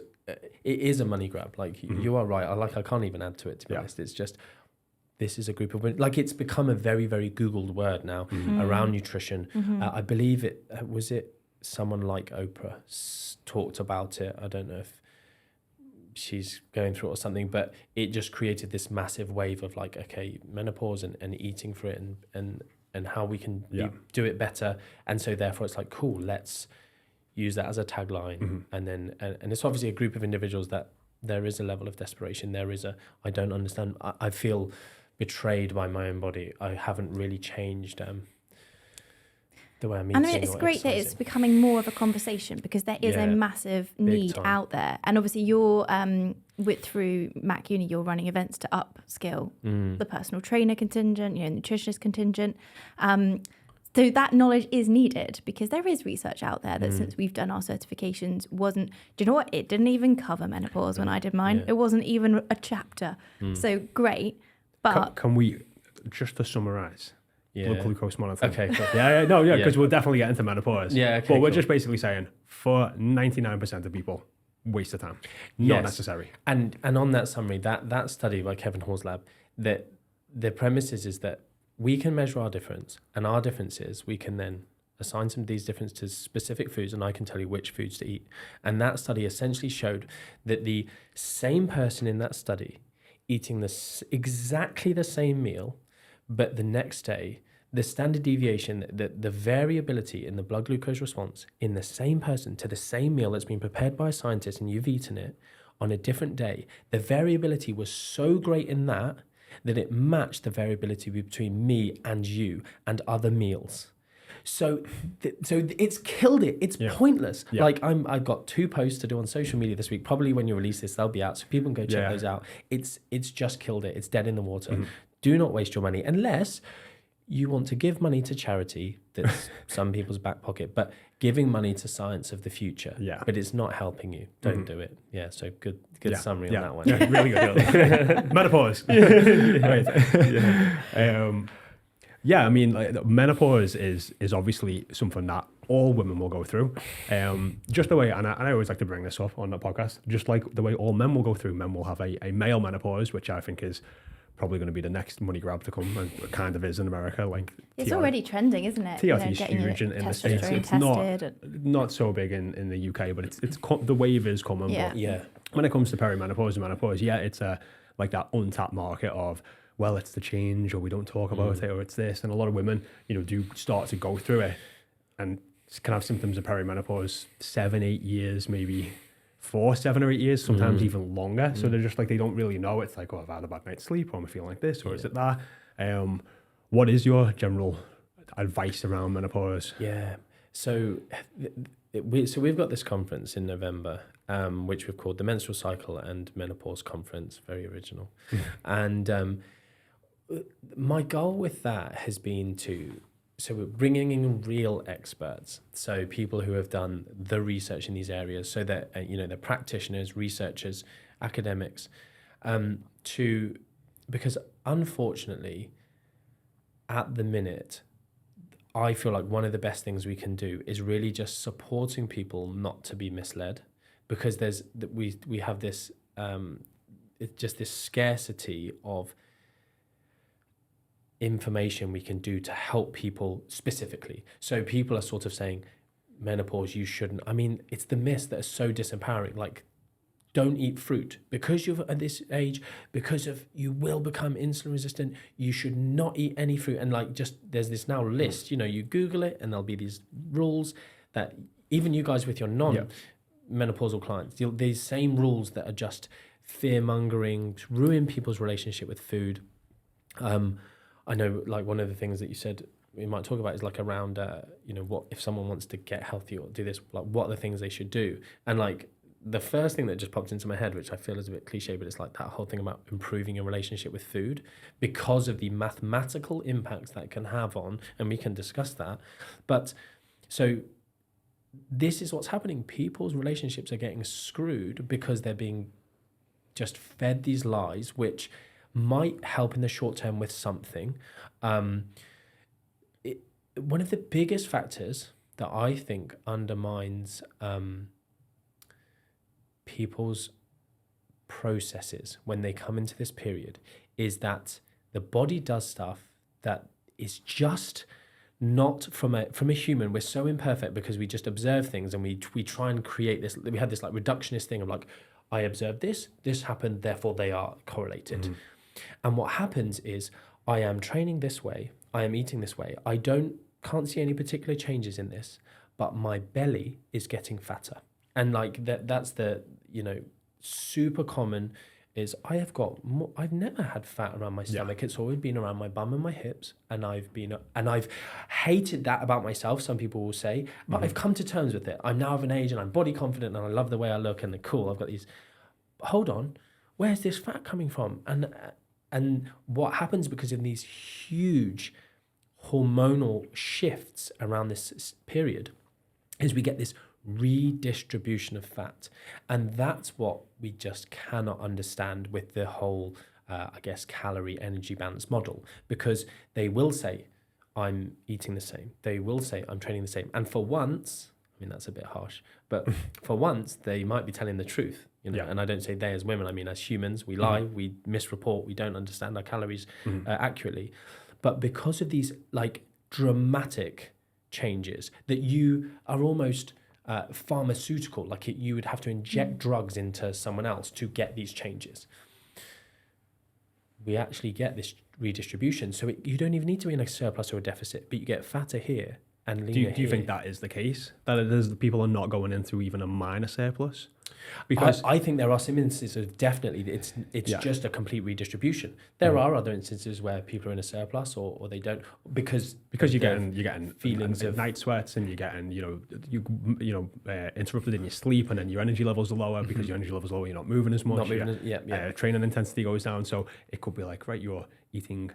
It is a money grab. Like you are right. I can't even add to it, to be honest. It's just, this is a group of women. Like it's become a very, very Googled word now around nutrition. I believe was it someone like Oprah talked about it. I don't know if she's going through it or something, but it just created this massive wave of like, okay, menopause and eating for it and how we can do it better. And so therefore it's like, cool, let's use that as a tagline. And then and it's obviously a group of individuals that there is a level of desperation. There is I don't understand. I feel betrayed by my own body. I haven't really changed the way I'm eating. And I mean, it's great that it's becoming more of a conversation because there is a massive need out there. And obviously you're through Mac Uni, you're running events to upskill the personal trainer contingent, nutritionist contingent. So that knowledge is needed, because there is research out there that since we've done our certifications do you know what? It didn't even cover menopause when I did mine. It wasn't even a chapter. So great. But Can we, just to summarize, blood glucose monitoring? Okay, cool. Because we'll definitely get into menopause. Yeah, okay, but we're cool. just basically saying, for 99% of people, waste of time. Not necessary. And on that summary, that study by Kevin Hall's lab, that the premise is that we can measure our difference, and our differences, we can then assign some of these differences to specific foods, and I can tell you which foods to eat. And that study essentially showed that the same person in that study eating exactly the same meal, but the next day, the standard deviation, the variability in the blood glucose response in the same person to the same meal that's been prepared by a scientist and you've eaten it on a different day, the variability was so great in that it matched the variability between me and you and other meals. So it's killed it. It's pointless. Yeah. Like I've got 2 posts to do on social media this week. Probably when you release this, they'll be out, so people can go check those out. It's just killed it. It's dead in the water. Do not waste your money unless you want to give money to charity. That's some people's back pocket, but giving money to science of the future. Yeah. But it's not helping you. Don't do it. Yeah. So good summary on that one. Yeah, really good. Menopause. Right. I mean, like, menopause is obviously something that all women will go through. Just the way, and I always like to bring this up on the podcast, just like the way all men will go through, men will have a male menopause, which I think is probably going to be the next money grab to come, and it kind of is in America. Like it's already trending, isn't it? TRT is huge in the States. It's not so big in the UK, but it's the wave is coming. Yeah. But when it comes to perimenopause and menopause, it's like that untapped market of, well, it's the change, or we don't talk about it, or it's this. And a lot of women, do start to go through it and can have symptoms of perimenopause 7-8 years, maybe 7 or 8 years, sometimes even longer. So they're just like, they don't really know. It's like, oh, I've had a bad night's sleep, or I'm feeling like this, or is it that? What is your general advice around menopause? Yeah. So we've got this conference in November, which we've called the Menstrual Cycle and Menopause Conference. Very original. And my goal with that has been so we're bringing in real experts, so people who have done the research in these areas, so that they're practitioners, researchers, academics, because unfortunately, at the minute, I feel like one of the best things we can do is really just supporting people not to be misled, because we have this it's just this scarcity of information we can do to help people specifically. So people are sort of saying, menopause, you shouldn't. I mean, it's the myths that are so disempowering. Like, don't eat fruit because you're at this age, because of you will become insulin resistant. You should not eat any fruit. And like, just there's this now list. You Google it, and there'll be these rules that even you guys with your non-menopausal clients, these same rules that are just fear mongering, ruin people's relationship with food. I know, like, one of the things that you said we might talk about is like around, what if someone wants to get healthy or do this, like, what are the things they should do? And like, the first thing that just popped into my head, which I feel is a bit cliche, but it's like that whole thing about improving your relationship with food because of the mathematical impacts that can have on, and we can discuss that. But so this is what's happening. People's relationships are getting screwed because they're being just fed these lies, which might help in the short term with something. One of the biggest factors that I think undermines people's processes when they come into this period is that the body does stuff that is just not from a human. We're so imperfect because we just observe things, and we try and create this. We had this like reductionist thing of like, I observed this happened, therefore they are correlated. And what happens is, I am training this way, I am eating this way, I can't see any particular changes in this, but my belly is getting fatter. And like that's the, super common is I've never had fat around my stomach. It's always been around my bum and my hips. And I've hated that about myself, some people will say, but I've come to terms with it. I'm now of an age and I'm body confident and I love the way I look and the cool. I've got these, hold on, where's this fat coming from? And what happens because of these huge hormonal shifts around this period is we get this redistribution of fat. And that's what we just cannot understand with the whole, I guess, calorie energy balance model, because they will say, I'm eating the same. They will say, I'm training the same. And for once, I mean, that's a bit harsh, but for once, they might be telling the truth. You know? And I don't say they as women, I mean, as humans, we lie, we misreport, we don't understand our calories accurately. But because of these like dramatic changes that you are almost pharmaceutical, like you would have to inject drugs into someone else to get these changes. We actually get this redistribution. So you don't even need to be in a surplus or a deficit, but you get fatter here and leaner here. Do you think that is the case? That it is, people are not going into even a minor surplus? Because I think there are some instances of definitely it's just a complete redistribution. There are other instances where people are in a surplus or they don't because you're getting feelings of night sweats, and you're getting interrupted in your sleep, and then your energy levels are lower because your energy levels are lower. You're not moving as much. Training intensity goes down, so it could be like, right, you're eating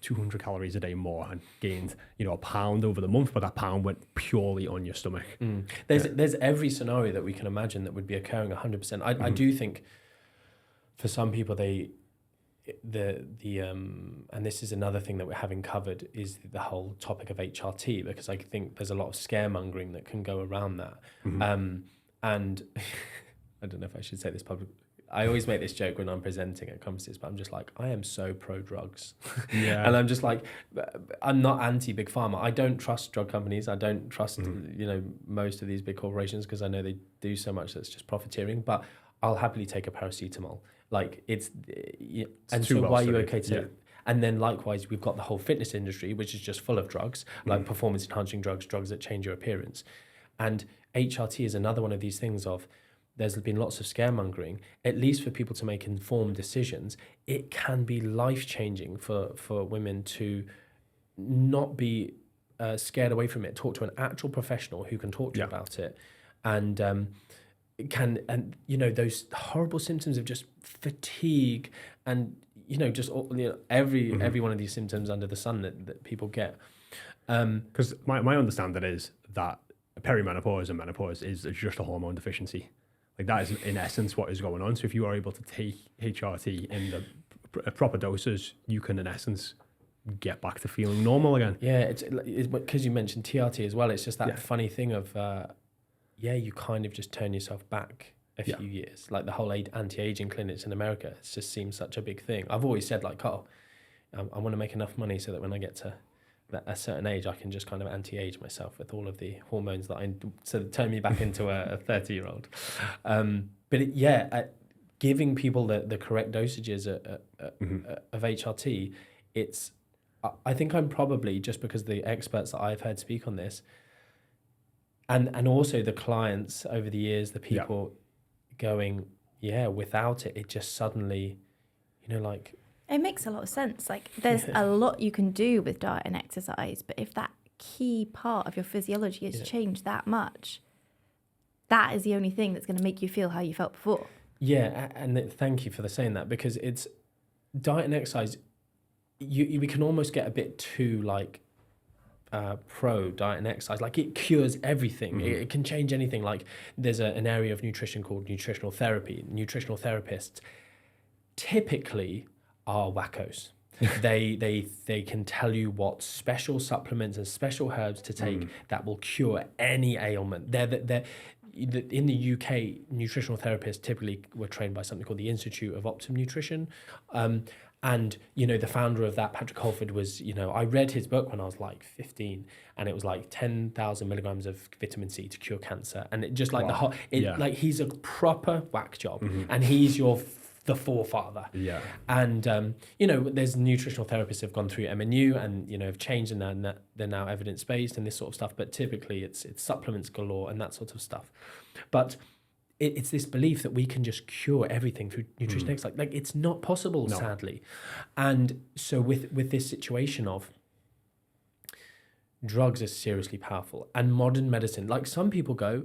200 calories a day more and gained a pound over the month, but that pound went purely on your stomach. There's every scenario that we can imagine that would be occurring 100%. I do think for some people and this is another thing that we're having covered, is the whole topic of HRT, because I think there's a lot of scaremongering that can go around that. And I don't know if I should say this publicly. I always make this joke when I'm presenting at conferences, but I'm just like, I am so pro drugs. And I'm just like, I'm not anti big pharma. I don't trust drug companies. I don't trust, most of these big corporations, because I know they do so much that's just profiteering, but I'll happily take a paracetamol. Like and so why are you okay to And then likewise, we've got the whole fitness industry, which is just full of drugs, like performance enhancing drugs, drugs that change your appearance. And HRT is another one of these things of, there's been lots of scaremongering, at least for people to make informed decisions. It can be life-changing for women to not be scared away from it. Talk to an actual professional who can talk to you about it. And those horrible symptoms of just fatigue and, every one of these symptoms under the sun that people get. Because my understanding is that perimenopause and menopause is just a hormone deficiency. Like that is in essence what is going on. So if you are able to take HRT in the proper doses, you can in essence get back to feeling normal again. Yeah, it's because you mentioned TRT as well. It's just that funny thing of, you kind of just turn yourself back a few years. Like the whole anti-aging clinics in America, it just seems such a big thing. I've always said like, I want to make enough money so that when I get to a certain age, I can just kind of anti-age myself with all of the hormones that turn me back into a 30-year-old. But giving people the correct dosages of HRT, I think I'm probably, just because the experts that I've heard speak on this, and also the clients over the years, the people going, without it just suddenly, It makes a lot of sense. Like there's a lot you can do with diet and exercise, but if that key part of your physiology has changed that much, that is the only thing that's going to make you feel how you felt before. Yeah, and thank you for saying that, because it's diet and exercise. We can almost get a bit too pro diet and exercise, like it cures everything. It can change anything. Like there's an area of nutrition called nutritional therapy. Nutritional therapists typically are wackos. They can tell you what special supplements and special herbs to take that will cure any ailment. They're in the UK, nutritional therapists typically were trained by something called the Institute of Optimum Nutrition. And, the founder of that, Patrick Holford, was, I read his book when I was like 15, and it was like 10,000 milligrams of vitamin C to cure cancer. And it just like like he's a proper whack job, and he's the forefather. Yeah. And, there's nutritional therapists who have gone through MNU and, have changed, and they're now evidence-based and this sort of stuff. But typically it's supplements galore and that sort of stuff. But it's this belief that we can just cure everything through nutrition exercise. Like it's not possible, sadly. And so with this situation of drugs are seriously powerful, and modern medicine, like some people go,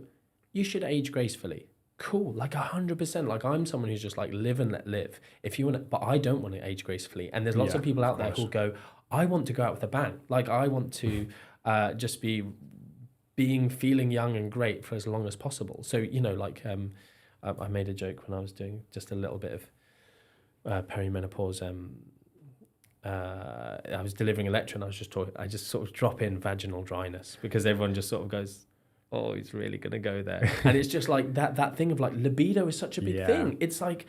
you should age gracefully. Cool, like 100%. Like I'm someone who's just like live and let live. If you want to, but I don't want to age gracefully. And there's lots of people out there who'll go, I want to go out with a bang. Like I want to just be feeling young and great for as long as possible. So, you know, like I made a joke when I was doing just a little bit of perimenopause. I was delivering a lecture and I just sort of drop in vaginal dryness because everyone just sort of goes, oh, he's really going to go there. And it's just like that thing of like libido is such a big thing. It's like,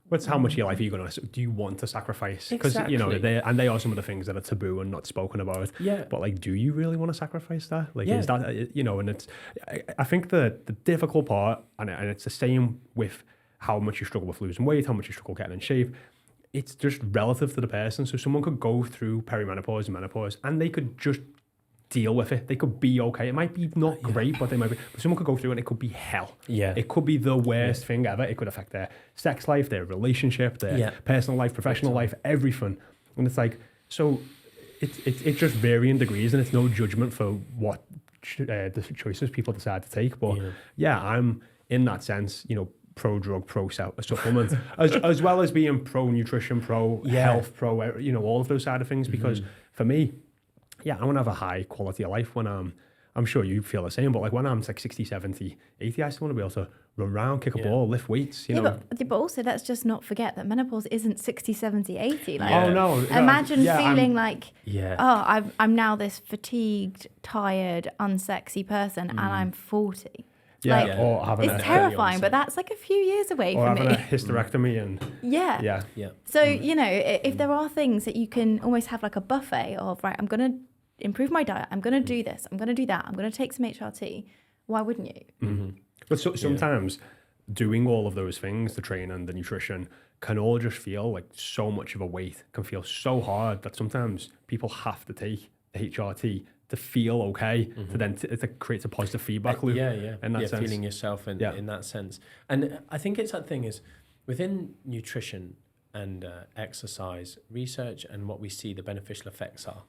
what's how much of your life are you going to, do you want to sacrifice? Because, you know, they are some of the things that are taboo and not spoken about. Yeah. But like, do you really want to sacrifice that? Like, is that, you know, and it's, I think the difficult part, and it's the same with how much you struggle with losing weight, how much you struggle getting in shape, it's just relative to the person. So someone could go through perimenopause and menopause and they could just deal with it. They could be okay. It might be not great, but they might be. But someone could go through and it could be hell. Yeah. It could be the worst thing ever. It could affect their sex life, their relationship, their personal life, professional life, everything. And it's like, so it's just varying degrees, and it's no judgment for what the choices people decide to take. But I'm in that sense, you know, pro drug, pro supplement, as well as being pro nutrition, pro health, pro, you know, all of those side of things. Because for me, I want to have a high quality of life when I'm sure you feel the same, but like when I'm like 60, 70, 80, I just want to be able to run around, kick a ball, lift weights, you know. But also let's just not forget that menopause isn't 60, 70, 80. Like, oh, no. Imagine feeling I'm now this fatigued, tired, unsexy person and I'm 40. Or having it's terrifying, but that's like a few years away from me. Or having a hysterectomy and... So, you know, if there are things that you can almost have like a buffet of, right, I'm going to improve my diet, I'm going to do this, I'm going to do that, I'm going to take some HRT, why wouldn't you? Mm-hmm. But sometimes doing all of those things, the training, the nutrition, can all just feel like so much of a weight, can feel so hard that sometimes people have to take the HRT to feel okay, to then it creates a positive feedback loop. In that sense. Feeling yourself in that sense. And I think it's that thing is within nutrition and exercise research and what we see the beneficial effects are.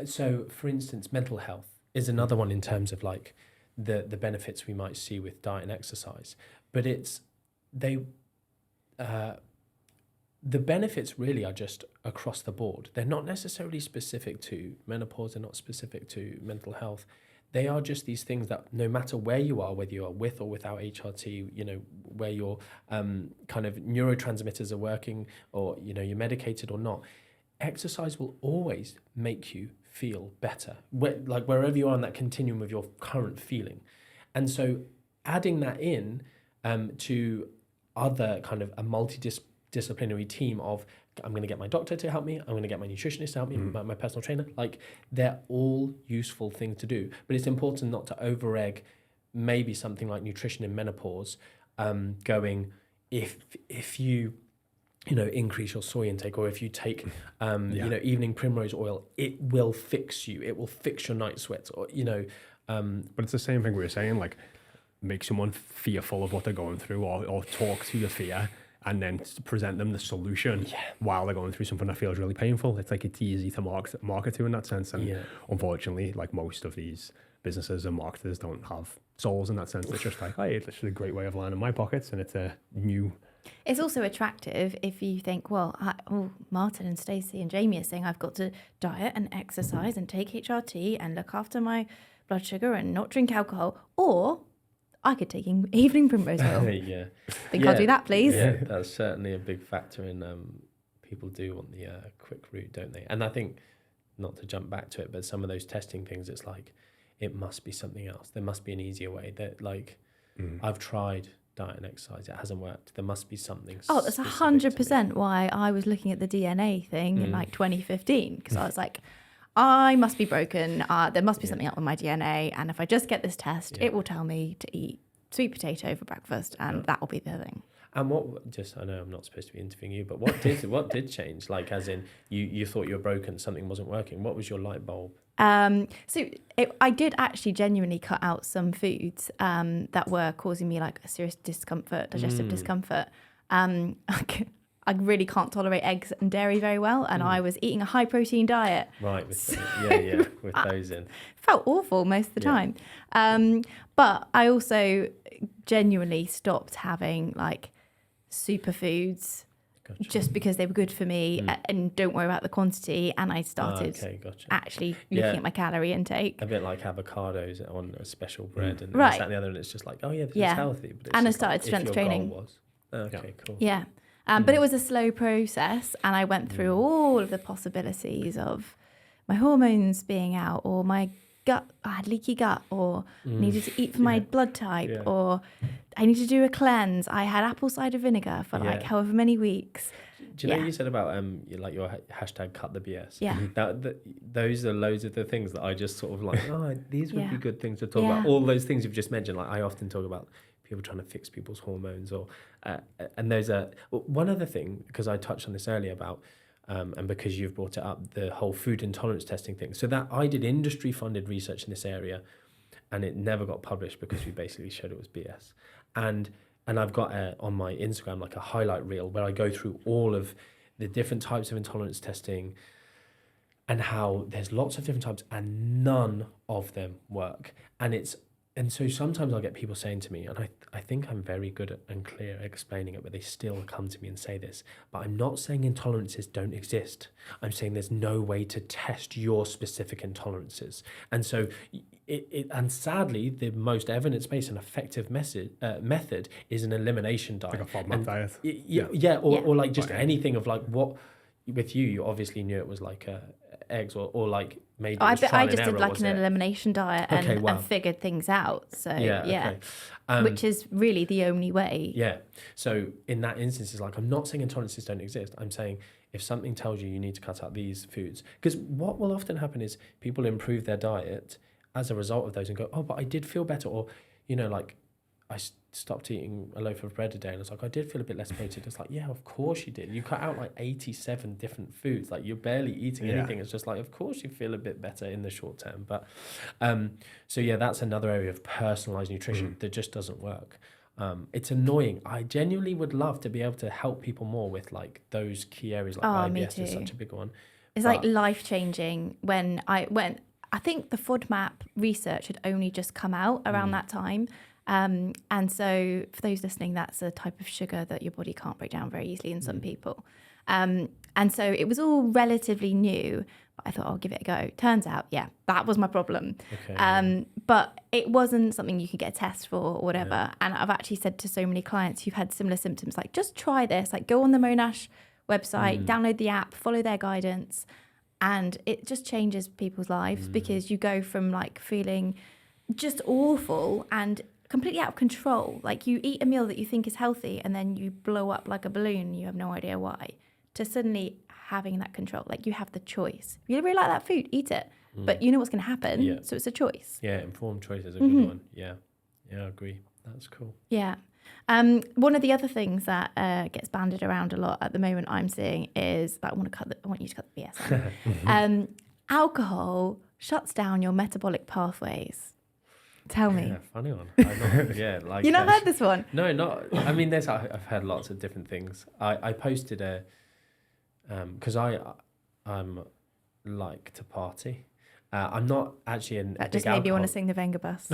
So, for instance, mental health is another one in terms of like the benefits we might see with diet and exercise. But the benefits really are just across the board. They're not necessarily specific to menopause. They're not specific to mental health. They are just these things that no matter where you are, whether you are with or without HRT, you know, where your kind of neurotransmitters are working or, you know, you're medicated or not, exercise will always make you feel better, like wherever you are on that continuum of your current feeling. And so adding that in to other kind of a multidisciplinary team of, I'm going to get my doctor to help me, I'm going to get my nutritionist to help me, my personal trainer, like they're all useful things to do. But it's important not to over-egg maybe something like nutrition in menopause, going, if you increase your soy intake, or if you take, evening primrose oil, it will fix you. It will fix your night sweats, or, But it's the same thing we were saying, like make someone fearful of what they're going through, or talk to the fear and then present them the solution while they're going through something that feels really painful. It's like it's easy to market to in that sense. And unfortunately, like most of these businesses and marketers don't have souls in that sense. It's just like, hey, this is a great way of lining my pockets, and it's a new... It's also attractive if you think, well, Martin and Stacey and Jamie are saying I've got to diet and exercise and take HRT and look after my blood sugar and not drink alcohol, or I could take evening primrose oil. Think I'll do that, please. Yeah, that's certainly a big factor in people do want the quick route, don't they? And I think, not to jump back to it, but some of those testing things, it's like, it must be something else. There must be an easier way. That I've tried diet and exercise, it hasn't worked. There must be something. Oh, that's 100% why I was looking at the DNA thing in like 2015, because I was like, I must be broken. There must be something up with my DNA, and if I just get this test, it will tell me to eat sweet potato for breakfast, and that will be the thing. And I know I'm not supposed to be interviewing you, but what did change? Like, as in, you thought you were broken, something wasn't working. What was your light bulb? I did actually genuinely cut out some foods that were causing me like a serious discomfort, digestive discomfort. I really can't tolerate eggs and dairy very well, and I was eating a high protein diet. Right, with those in. Felt awful most of the time. But I also genuinely stopped having like superfoods Gotcha. just because they were good for me and don't worry about the quantity. And I started Gotcha. actually looking at my calorie intake. A bit like avocados on a special bread and Right. this, that, and the other, and it's just like, oh yeah, this is Yeah. healthy. But it's And I just started like, strength if your training. goal was. Okay, cool. Yeah. But it was a slow process, and I went through all of the possibilities of my hormones being out, or my gut, I had leaky gut, or needed to eat for my blood type, or I need to do a cleanse. I had apple cider vinegar for like however many weeks. Do you know you said about like your hashtag cut the BS? Yeah. Those are loads of the things that I just sort of like, these would be good things to talk about. Yeah. All those things you've just mentioned, like I often talk about people trying to fix people's hormones, or and there's one other thing, because I touched on this earlier about and because you've brought it up, the whole food intolerance testing thing. So that I did industry funded research in this area, and it never got published because we basically showed it was BS. And I've got on my Instagram like a highlight reel where I go through all of the different types of intolerance testing and how there's lots of different types and none of them work. And so sometimes I'll get people saying to me, and I think I'm very good and clear at explaining it, but they still come to me and say this, but I'm not saying intolerances don't exist. I'm saying there's no way to test your specific intolerances. And so, and sadly, the most evidence-based and effective method is an elimination diet. Like a FODMAP diet. Or like just anything of like what, with you obviously knew it was like eggs or like maybe I just error, did like an elimination diet and figured things out. So okay. Which is really the only way. Yeah. So in that instance, it's like, I'm not saying intolerances don't exist. I'm saying if something tells you need to cut out these foods, because what will often happen is people improve their diet as a result of those and go, oh, but I did feel better. Or, like I stopped eating a loaf of bread a day and it's like, I did feel a bit less bloated. It's like, yeah, of course you did. You cut out like 87 different foods. Like you're barely eating anything. It's just like, of course you feel a bit better in the short term. But so yeah, that's another area of personalized nutrition that just doesn't work. It's annoying. I genuinely would love to be able to help people more with like those key areas. Like IBS is such a big one. It's like life-changing I think the FODMAP research had only just come out around that time. And so for those listening, that's a type of sugar that your body can't break down very easily in some people. And so it was all relatively new, but I thought I'll give it a go. Turns out, that was my problem. Okay. But it wasn't something you could get a test for or whatever. Yeah. And I've actually said to so many clients who've had similar symptoms, like, just try this, like go on the Monash website, download the app, follow their guidance. And it just changes people's lives because you go from like feeling just awful and completely out of control. Like you eat a meal that you think is healthy and then you blow up like a balloon and you have no idea why, to suddenly having that control. Like you have the choice. If you really like that food, eat it. But you know what's going to happen. Yeah. So it's a choice. Yeah, informed choice is a good one. Yeah, I agree. That's cool. Yeah. One of the other things that gets banded around a lot at the moment I'm seeing is that I want you to cut the BS out. Alcohol shuts down your metabolic pathways. Tell me. Yeah, funny one. Like you not heard this one? No, not. I mean, I've heard lots of different things. I posted because I'm like to party. I'm not actually a that big just made alcohol. me want to sing the Venga Bus.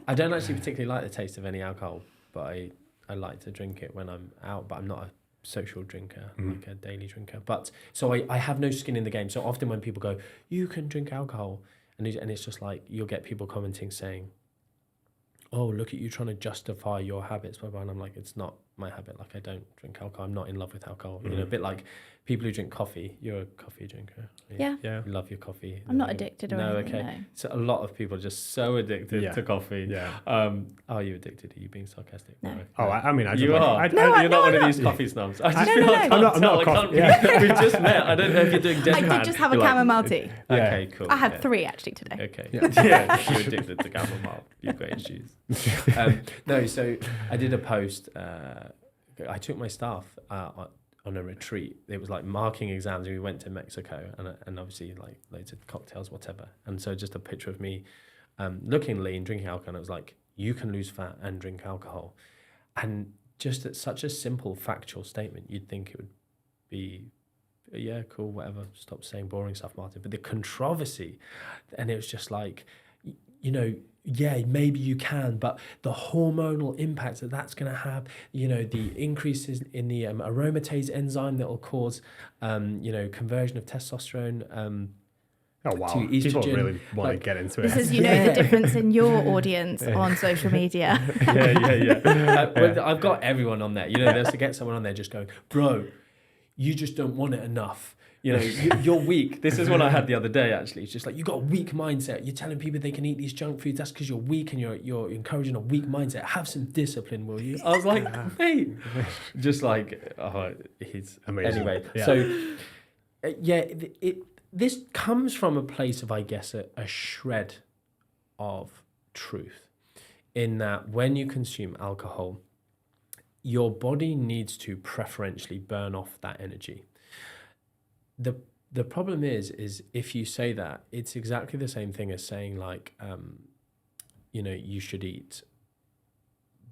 I don't actually particularly like the taste of any alcohol, but I like to drink it when I'm out, but I'm not a social drinker, like a daily drinker. But so I have no skin in the game. So often when people go, you can drink alcohol, and it's just like, you'll get people commenting saying, oh, look at you trying to justify your habits, blah, blah. And I'm like, it's not my habit. Like, I don't drink alcohol. I'm not in love with alcohol. You know, a bit like people who drink coffee. You're a coffee drinker. Yeah. You love your coffee. I'm not addicted or anything. Okay. No. So a lot of people are just so addicted to coffee. Yeah. Are you addicted? Are you being sarcastic? No. Oh, I mean, I you are. You're not one of these coffee snobs. I just feel like I'm not a coffee. We've just met. I don't know if you're doing deathpad. I did just have a chamomile tea. Okay, cool. I had 3 actually today. Okay. Yeah. You're addicted to chamomile. You've got issues. No, so I did a post. I took my staff on a retreat. It was like marking exams, and we went to Mexico, and obviously like loads of cocktails, whatever. And so just a picture of me looking lean, drinking alcohol, and it was like, you can lose fat and drink alcohol. And just at such a simple factual statement, you'd think it would be, yeah, cool, whatever, stop saying boring stuff, Martin. But the controversy, and it was just like, yeah, maybe you can, but the hormonal impact that's going to have, the increases in the aromatase enzyme that will cause, conversion of testosterone. Oh wow! To estrogen. People really want to get into it. This is, the difference in your audience on social media. Yeah. I've got everyone on there. There's to get someone on there just going, bro, you just don't want it enough. You're weak. This is what I had the other day, actually. It's just like, you got a weak mindset. You're telling people they can eat these junk foods. That's because you're weak and you're encouraging a weak mindset. Have some discipline, will you? I was like, mate. Just like, he's amazing. Anyway, yeah. So, this comes from a place of, I guess, a shred of truth, in that when you consume alcohol, your body needs to preferentially burn off that energy. The problem is if you say that, it's exactly the same thing as saying like, you should eat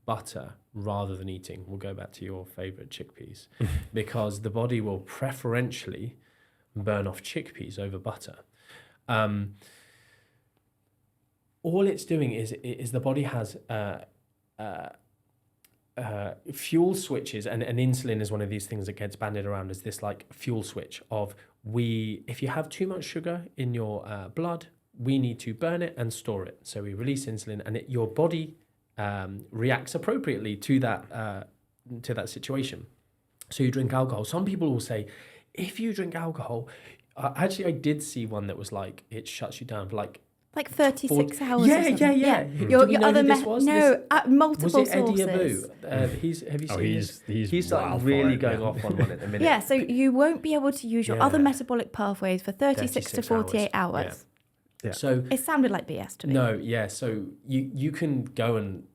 butter rather than eating. We'll go back to your favorite chickpeas, because the body will preferentially burn off chickpeas over butter. All it's doing is the body has fuel switches, and insulin is one of these things that gets bandied around as this like fuel switch of, if you have too much sugar in your blood, we need to burn it and store it. So we release insulin, and your body reacts appropriately to that situation. So you drink alcohol. Some people will say, if you drink alcohol, actually I did see one that was like, it shuts you down for like 36 hours. Yeah. Your Do you know other who this was? multiple was it Eddie sources. Abu? Have you seen this? He's like really going off on one at the minute. Yeah, so you won't be able to use your other metabolic pathways for 36 to 48 hours. Yeah. So It sounded like BS to me. no, yeah. So you can go and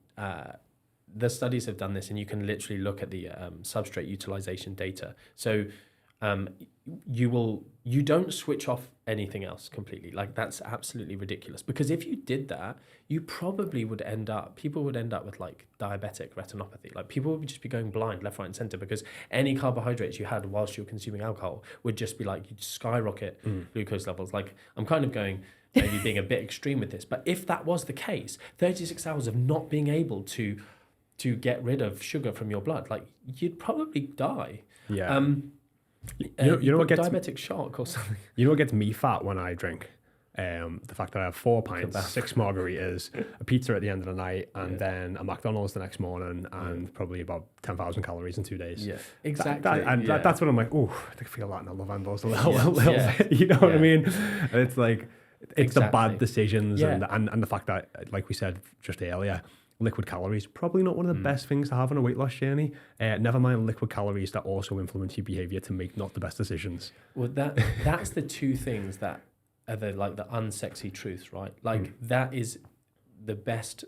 the studies have done this, and you can literally look at the substrate utilization data. So you don't switch off anything else completely. Like, that's absolutely ridiculous, because if you did that, you probably people would end up with like diabetic retinopathy. Like, people would just be going blind left, right and center, because any carbohydrates you had whilst you were consuming alcohol would just be like, you'd skyrocket glucose levels. Like, I'm kind of going, maybe being a bit extreme with this, but if that was the case, 36 hours of not being able to get rid of sugar from your blood, like, you'd probably die. Yeah. You know what gets diabetic shock or something. You know what gets me fat when I drink? The fact that I have 4 pints, 6 margaritas, a pizza at the end of the night, and then a McDonald's the next morning, and probably about 10,000 calories in 2 days. Yeah, exactly. That's what I'm like, oh, I can feel that in the love handles a little bit. You know what I mean? And it's like, it's the bad decisions and the fact that, like we said just earlier, liquid calories, probably not one of the best things to have on a weight loss journey. Never mind liquid calories that also influence your behavior to make not the best decisions. Well, that's the two things that are the unsexy truth, right? Like, that is the best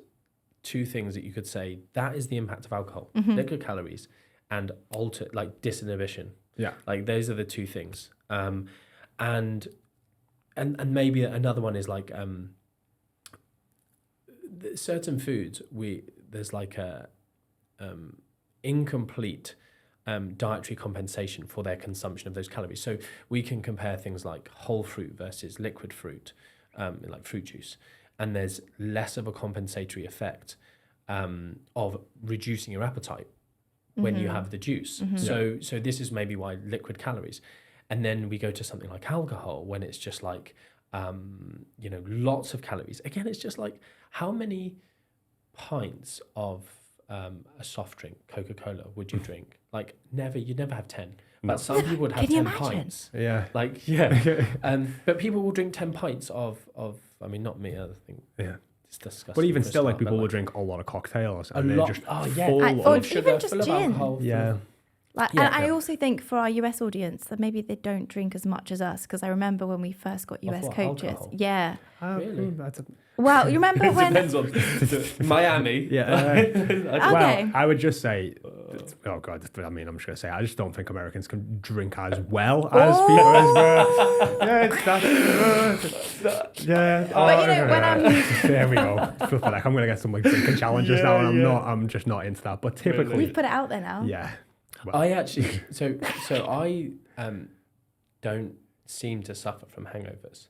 two things that you could say. That is the impact of alcohol, liquid calories, and disinhibition. Yeah, like, those are the two things. And maybe another one is like, certain foods, there's like a incomplete dietary compensation for their consumption of those calories. So we can compare things like whole fruit versus liquid fruit, like fruit juice, and there's less of a compensatory effect of reducing your appetite when you have the juice. So this is maybe why liquid calories. And then we go to something like alcohol, when it's just like, lots of calories. Again, it's just like, how many pints of a soft drink, Coca-Cola, would you drink? Like, you'd never have 10. But some people would have 10 pints. Yeah. Like, yeah. But people will drink 10 pints of I mean, not me, I think. Yeah. It's disgusting. But even still, like, people will drink a lot of cocktails. And they're just Or of sugar, even just full of gin. alcohol. Yeah. And I also think for our US audience that maybe they don't drink as much as us, because I remember when we first got US coaches. Alcohol? Yeah. Really? Well, you remember when? Depends on Miami. Yeah. Okay. Well, I would just say, oh God, I mean, I'm just going to say, I just don't think Americans can drink as well as people. But when I'm... There we go. I feel like I'm going to get some like drinking challenges now, and I'm just not into that. But typically... We've put it out there now. Yeah. Well, I actually, so I don't seem to suffer from hangovers.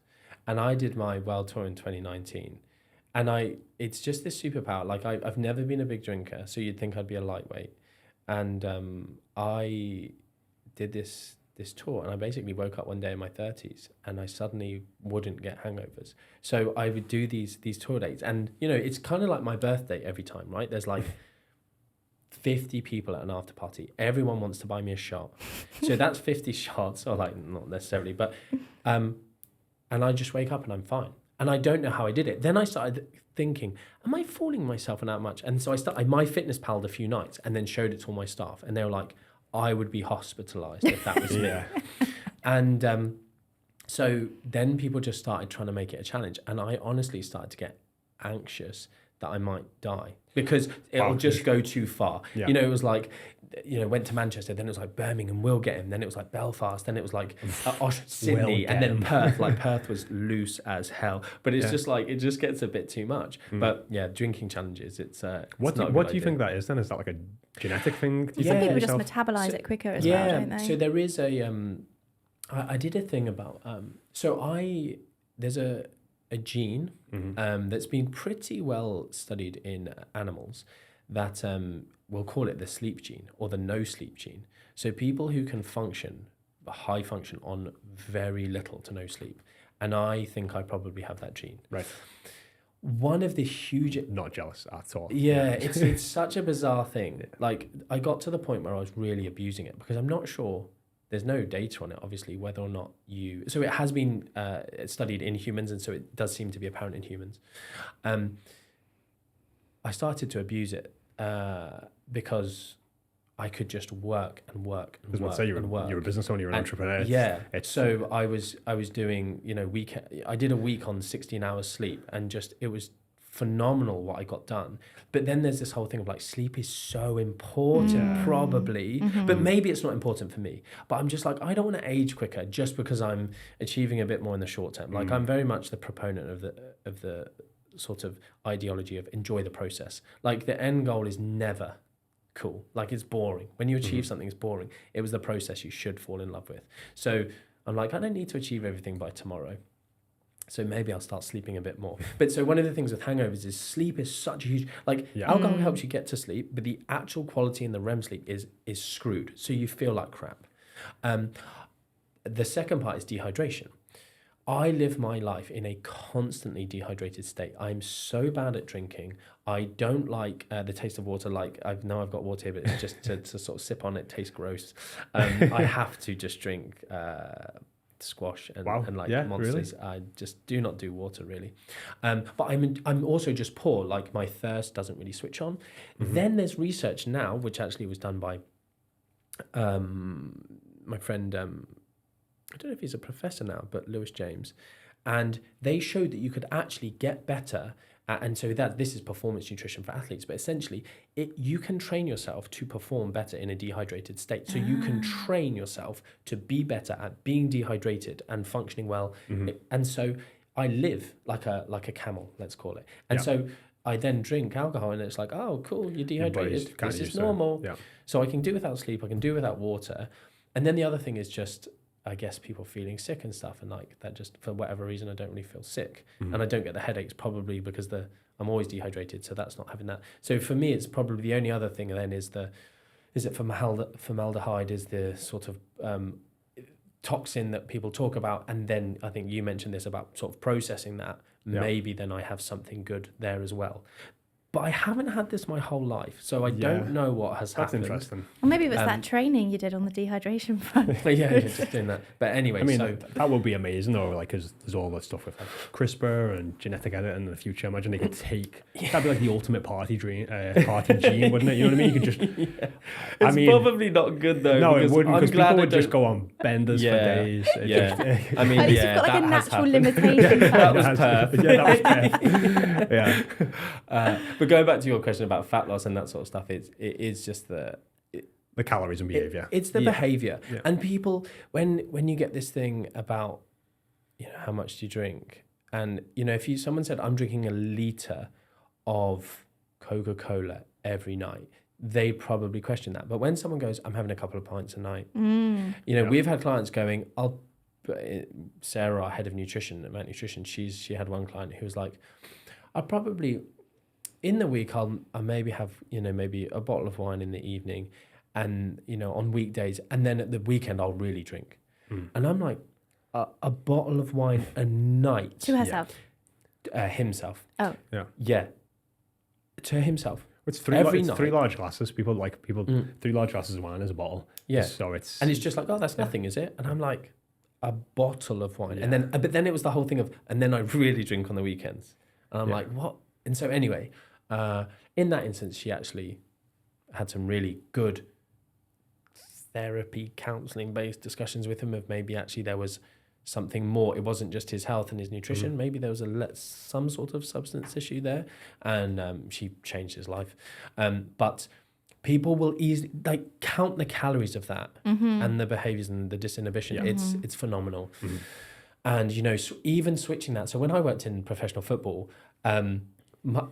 And I did my world tour in 2019, it's just this superpower. Like I've never been a big drinker, so you'd think I'd be a lightweight. And I did this tour, and I basically woke up one day in my 30s and I suddenly wouldn't get hangovers. So I would do these tour dates, and it's kind of like my birthday every time, right? There's like 50 people at an after party. Everyone wants to buy me a shot. So that's 50 shots, or like not necessarily, but and I just wake up and I'm fine. And I don't know how I did it. Then I started thinking, am I fooling myself and that much? And so I my fitness pal'd a few nights and then showed it to all my staff, and they were like, I would be hospitalized if that was me. And so then people just started trying to make it a challenge, and I honestly started to get anxious that I might die because it'll just go too far. It was like, went to Manchester, then it was like Birmingham, we'll get him, then it was like Belfast, then it was like Sydney, and then Perth. Like Perth was loose as hell, but it's just like, it just gets a bit too much. But yeah, drinking challenges, it's what do you think that is then? Is that like a genetic thing? Some people just metabolize it quicker as well, don't they? So there is I did a thing about there's a gene that's been pretty well studied in animals that we'll call it the sleep gene or the no sleep gene. So people who can function, high function on very little to no sleep. And I think I probably have that gene. Right. One of the huge... Not jealous at all. Yeah, it's such a bizarre thing. Like I got to the point where I was really abusing it because I'm not sure... There's no data on it, obviously, whether or not you... So it has been studied in humans, and so it does seem to be apparent in humans. I started to abuse it because I could just work and work and work and work. You're a business owner, you're an entrepreneur. Yeah. So I was doing, I did a week on 16 hours sleep, and just, it was phenomenal what I got done. But then there's this whole thing of like, sleep is so important, probably, but maybe it's not important for me. But I'm just like, I don't want to age quicker just because I'm achieving a bit more in the short term. Like I'm very much the proponent of the sort of ideology of enjoy the process. Like the end goal is never cool. Like it's boring. When you achieve something, it's boring. It was the process you should fall in love with. So I'm like, I don't need to achieve everything by tomorrow. So maybe I'll start sleeping a bit more. But so one of the things with hangovers is sleep is such a huge, alcohol helps you get to sleep, but the actual quality in the REM sleep is screwed. So you feel like crap. The second part is dehydration. I live my life in a constantly dehydrated state. I'm so bad at drinking. I don't like the taste of water. Like I've got water here, but it's just to sort of sip on it tastes gross. I have to just drink squash and monsters. Really? I just do not do water really. But I'm also just poor. Like my thirst doesn't really switch on. Then there's research now, which actually was done by my friend. I don't know if he's a professor now, but Lewis James, and they showed that you could actually get better. And so this is performance nutrition for athletes, but essentially you can train yourself to perform better in a dehydrated state. So you can train yourself to be better at being dehydrated and functioning well. And so I live like a camel, let's call it. And so I then drink alcohol, and it's like, oh, cool, you're dehydrated. This is normal. So I can do without sleep. I can do without water. And then the other thing is just, I guess, people feeling sick and stuff, and like that just for whatever reason I don't really feel sick, and I don't get the headaches probably because I'm always dehydrated, so that's not having that. So for me, it's probably the only other thing then is formaldehyde is the sort of toxin that people talk about, and then I think you mentioned this about sort of processing that. Maybe then I have something good there as well. But I haven't had this my whole life, so I don't know what has happened. That's interesting. Well, maybe it was that training you did on the dehydration front. Just doing that. But anyway, I mean, that would be amazing, though, like, because there's all that stuff with like CRISPR and genetic editing in the future. Imagine they could take, that'd be like the ultimate party gene, wouldn't it? You know what I mean? You could just... It's probably not good, though. No, it wouldn't, because people would just go on benders for days. I mean, at least you've got like a natural limitation. That was perfect. That was perfect. But going back to your question about fat loss and that sort of stuff, it is just the calories and behavior. It's the behavior. And people, when you get this thing about, how much do you drink? And, if someone said, I'm drinking a litre of Coca-Cola every night, they probably question that. But when someone goes, I'm having a couple of pints a night, we've had clients going, Sarah, our head of nutrition at Nutrition, she had one client who was like, I probably, in the week, I maybe have, maybe a bottle of wine in the evening and, on weekdays. And then at the weekend, I'll really drink. And I'm like, a bottle of wine a night. To herself. Himself. Oh. Yeah. Yeah. To himself. It's Every it's night. 3 large glasses. 3 large glasses of wine is a bottle. Yeah. So it's... And it's just like, oh, that's nothing, is it? And I'm like, a bottle of wine. And then, but then it was the whole thing of, and then I really drink on the weekends. And I'm like, what? And so anyway, in that instance, she actually had some really good therapy, counseling-based discussions with him of maybe actually there was something more. It wasn't just his health and his nutrition. Maybe there was some sort of substance issue there, and she changed his life. But people will easily count the calories of that and the behaviors and the disinhibition. It's phenomenal. And even switching that. So when I worked in professional football,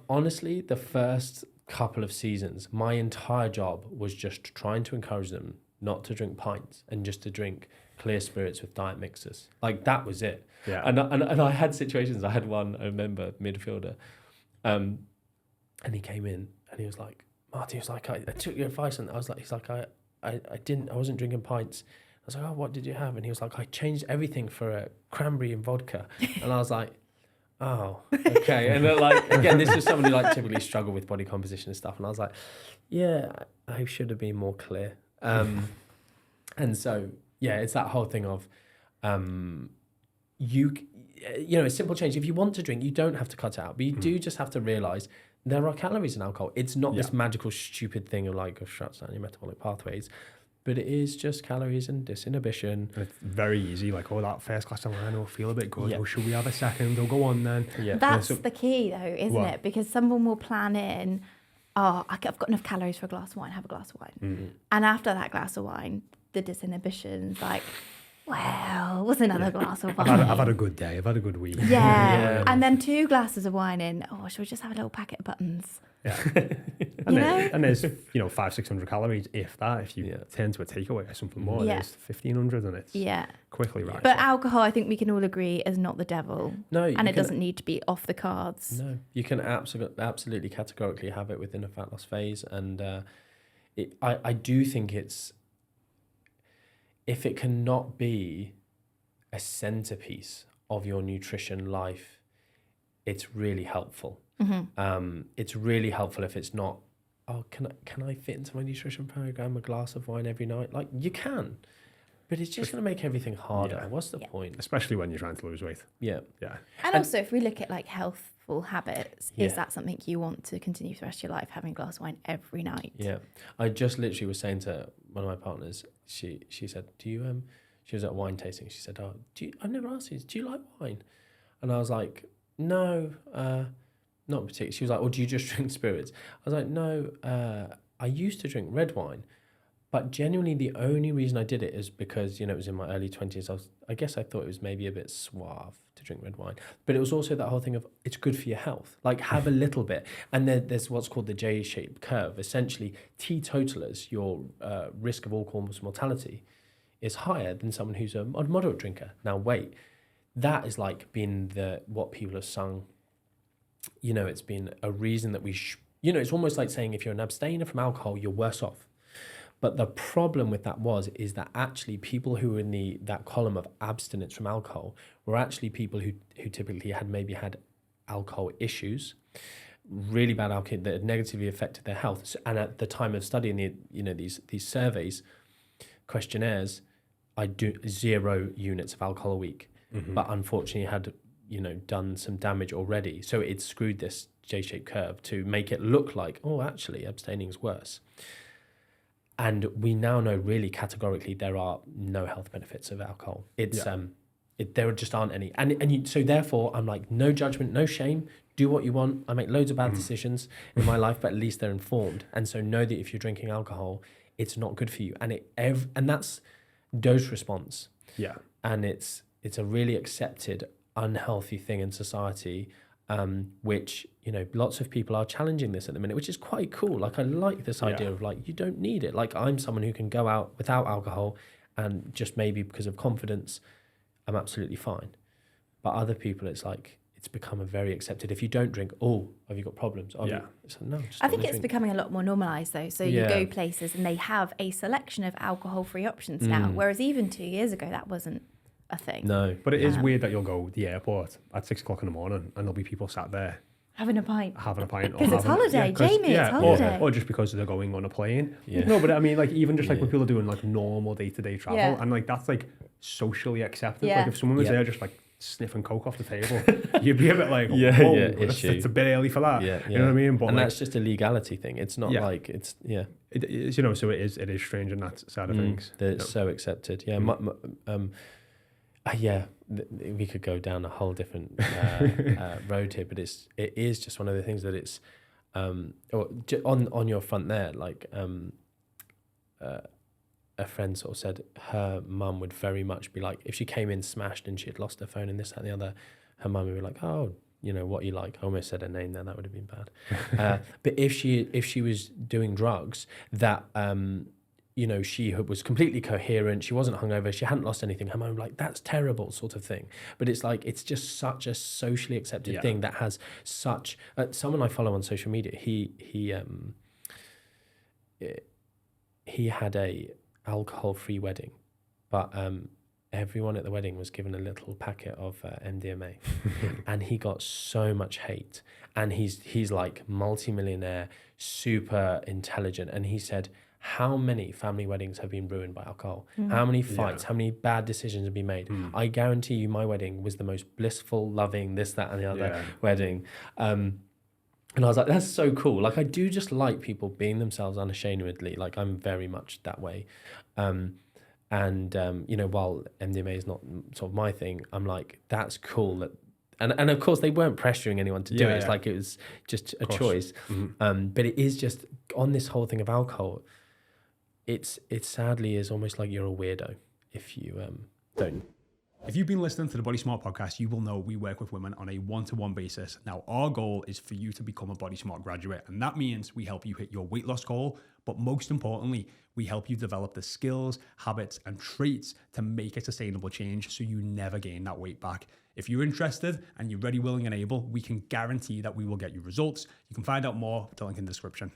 honestly, the first couple of seasons, my entire job was just trying to encourage them not to drink pints and just to drink clear spirits with diet mixers. Like that was it. Yeah. And I had situations. I had one, I remember, midfielder, and he came in and he was like, Marty, he was like, I took your advice, and he's like, I wasn't drinking pints. I was like, oh, what did you have? And he was like, I changed everything for a cranberry and vodka. And I was like, oh, okay. And then, again, this is someone who typically struggled with body composition and stuff. And I was like, yeah, I should have been more clear. And so, yeah, it's that whole thing of, a simple change. If you want to drink, you don't have to cut it out, but you do just have to realize there are calories in alcohol. It's not this magical, stupid thing of shuts down your metabolic pathways, but it is just calories and disinhibition. And it's very easy, that first glass of wine will feel a bit good. Yeah. Oh, should we have a second? Or go on then. Yeah. That's the key though, isn't it? Because someone will plan in, I've got enough calories for a glass of wine, have a glass of wine. And after that glass of wine, the disinhibition's like, well, what's another glass of wine? I've had a good day. I've had a good week. Yeah. And then 2 glasses of wine in, should we just have a little packet of buttons? Yeah. And there's 500-600 calories, if that. If you turn to a takeaway or something more, there's 1,500, and it's quickly right. But alcohol, I think we can all agree, is not the devil. No, and it doesn't need to be off the cards. No, you can absolutely categorically have it within a fat loss phase, and I do think if it cannot be a centerpiece of your nutrition life, it's really helpful. It's really helpful if it's not, can I fit into my nutrition program a glass of wine every night? You can, but it's just going to make everything harder. Yeah. What's the point? Especially when you're trying to lose weight. Yeah. Yeah. And also, if we look at healthful habits, is that something you want to continue for the rest of your life, having a glass of wine every night? Yeah. I just literally was saying to one of my partners, she said, do you, she was at a wine tasting. She said, I've never asked you, do you like wine? And I was like, no, not particularly. She was like, do you just drink spirits? I was like, no, I used to drink red wine, but genuinely the only reason I did it is because, it was in my early 20s. I guess I thought it was maybe a bit suave to drink red wine, but it was also that whole thing of it's good for your health. Have a little bit. And there's what's called the J-shaped curve. Essentially, teetotalers, your risk of all-cause mortality is higher than someone who's a moderate drinker. Now, wait, that is been what people have sung. It's been a reason that it's almost like saying if you're an abstainer from alcohol, you're worse off. But the problem with that is that actually people who were in that column of abstinence from alcohol were actually people who typically had alcohol issues, really bad alcohol that had negatively affected their health. And at the time of studying these surveys, questionnaires, I do 0 units of alcohol a week, but unfortunately had done some damage already. So it screwed this J-shaped curve to make it look like, actually abstaining is worse. And we now know really categorically there are no health benefits of alcohol. There just aren't any. So therefore I'm like, no judgment, no shame, do what you want. I make loads of bad decisions in my life, but at least they're informed. And so know that if you're drinking alcohol, it's not good for you. And that's dose response. Yeah. And it's a really accepted unhealthy thing in society, which lots of people are challenging this at the minute, which is quite cool. I like this idea of you don't need it. I'm someone who can go out without alcohol, and just maybe because of confidence, I'm absolutely fine. But other people, it's it's become a very accepted. If you don't drink, have you got problems? It's like, no, just I don't think it's drink. becoming a lot more normalised though. So you go places and they have a selection of alcohol-free options now, whereas even 2 years ago that wasn't a thing. No, but it is weird that you'll go to the airport at 6 o'clock in the morning and there'll be people sat there Having a pint. Because it's holiday, Jamie, it's holiday. Or just because they're going on a plane. No, but I mean, like, even just like when people are doing like normal day-to-day travel, and like that's like socially accepted. Like if someone was there just like sniffing coke off the table, you'd be a bit like, whoa, it's a bit early for that. You know what I mean? But and like, that's just a legality thing. It's not like it's it is, you know, so it is strange in that side of things. It's so accepted. We could go down a whole different road here, but it is just one of the things that it's on your front there, like a friend sort of said her mum would very much be like, if she came in smashed and she had lost her phone and this, that and the other, her mum would be like, oh, you know, what you like. I almost said her name there, that would have been bad. But if she was doing drugs, that you know, she was completely coherent, she wasn't hungover, she hadn't lost anything, her mum would be like, that's terrible, sort of thing. But it's like, it's just such a socially accepted thing that has such someone I follow on social media, he had a alcohol-free wedding, but everyone at the wedding was given a little packet of MDMA, and he got so much hate. And he's like multi-millionaire, super intelligent, and he said, how many family weddings have been ruined by alcohol? How many fights, how many bad decisions have been made? I guarantee you my wedding was the most blissful, loving, this, that, and the other wedding. And I was like, that's so cool. Like, I do just like people being themselves unashamedly. Like, I'm very much that way. You know, while MDMA is not sort of my thing, I'm like, that's cool. That, and of course, they weren't pressuring anyone to do it. It's like, it was just a choice. But it is just, on this whole thing of alcohol, it sadly is almost like you're a weirdo if you don't. If you've been listening to the Body Smart podcast, you will know we work with women on a one-to-one basis. Now, our goal is for you to become a Body Smart graduate, and that means we help you hit your weight loss goal, but most importantly, we help you develop the skills, habits, and traits to make a sustainable change so you never gain that weight back. If you're interested and you're ready, willing, and able, we can guarantee that we will get you results. You can find out more with the link in the description.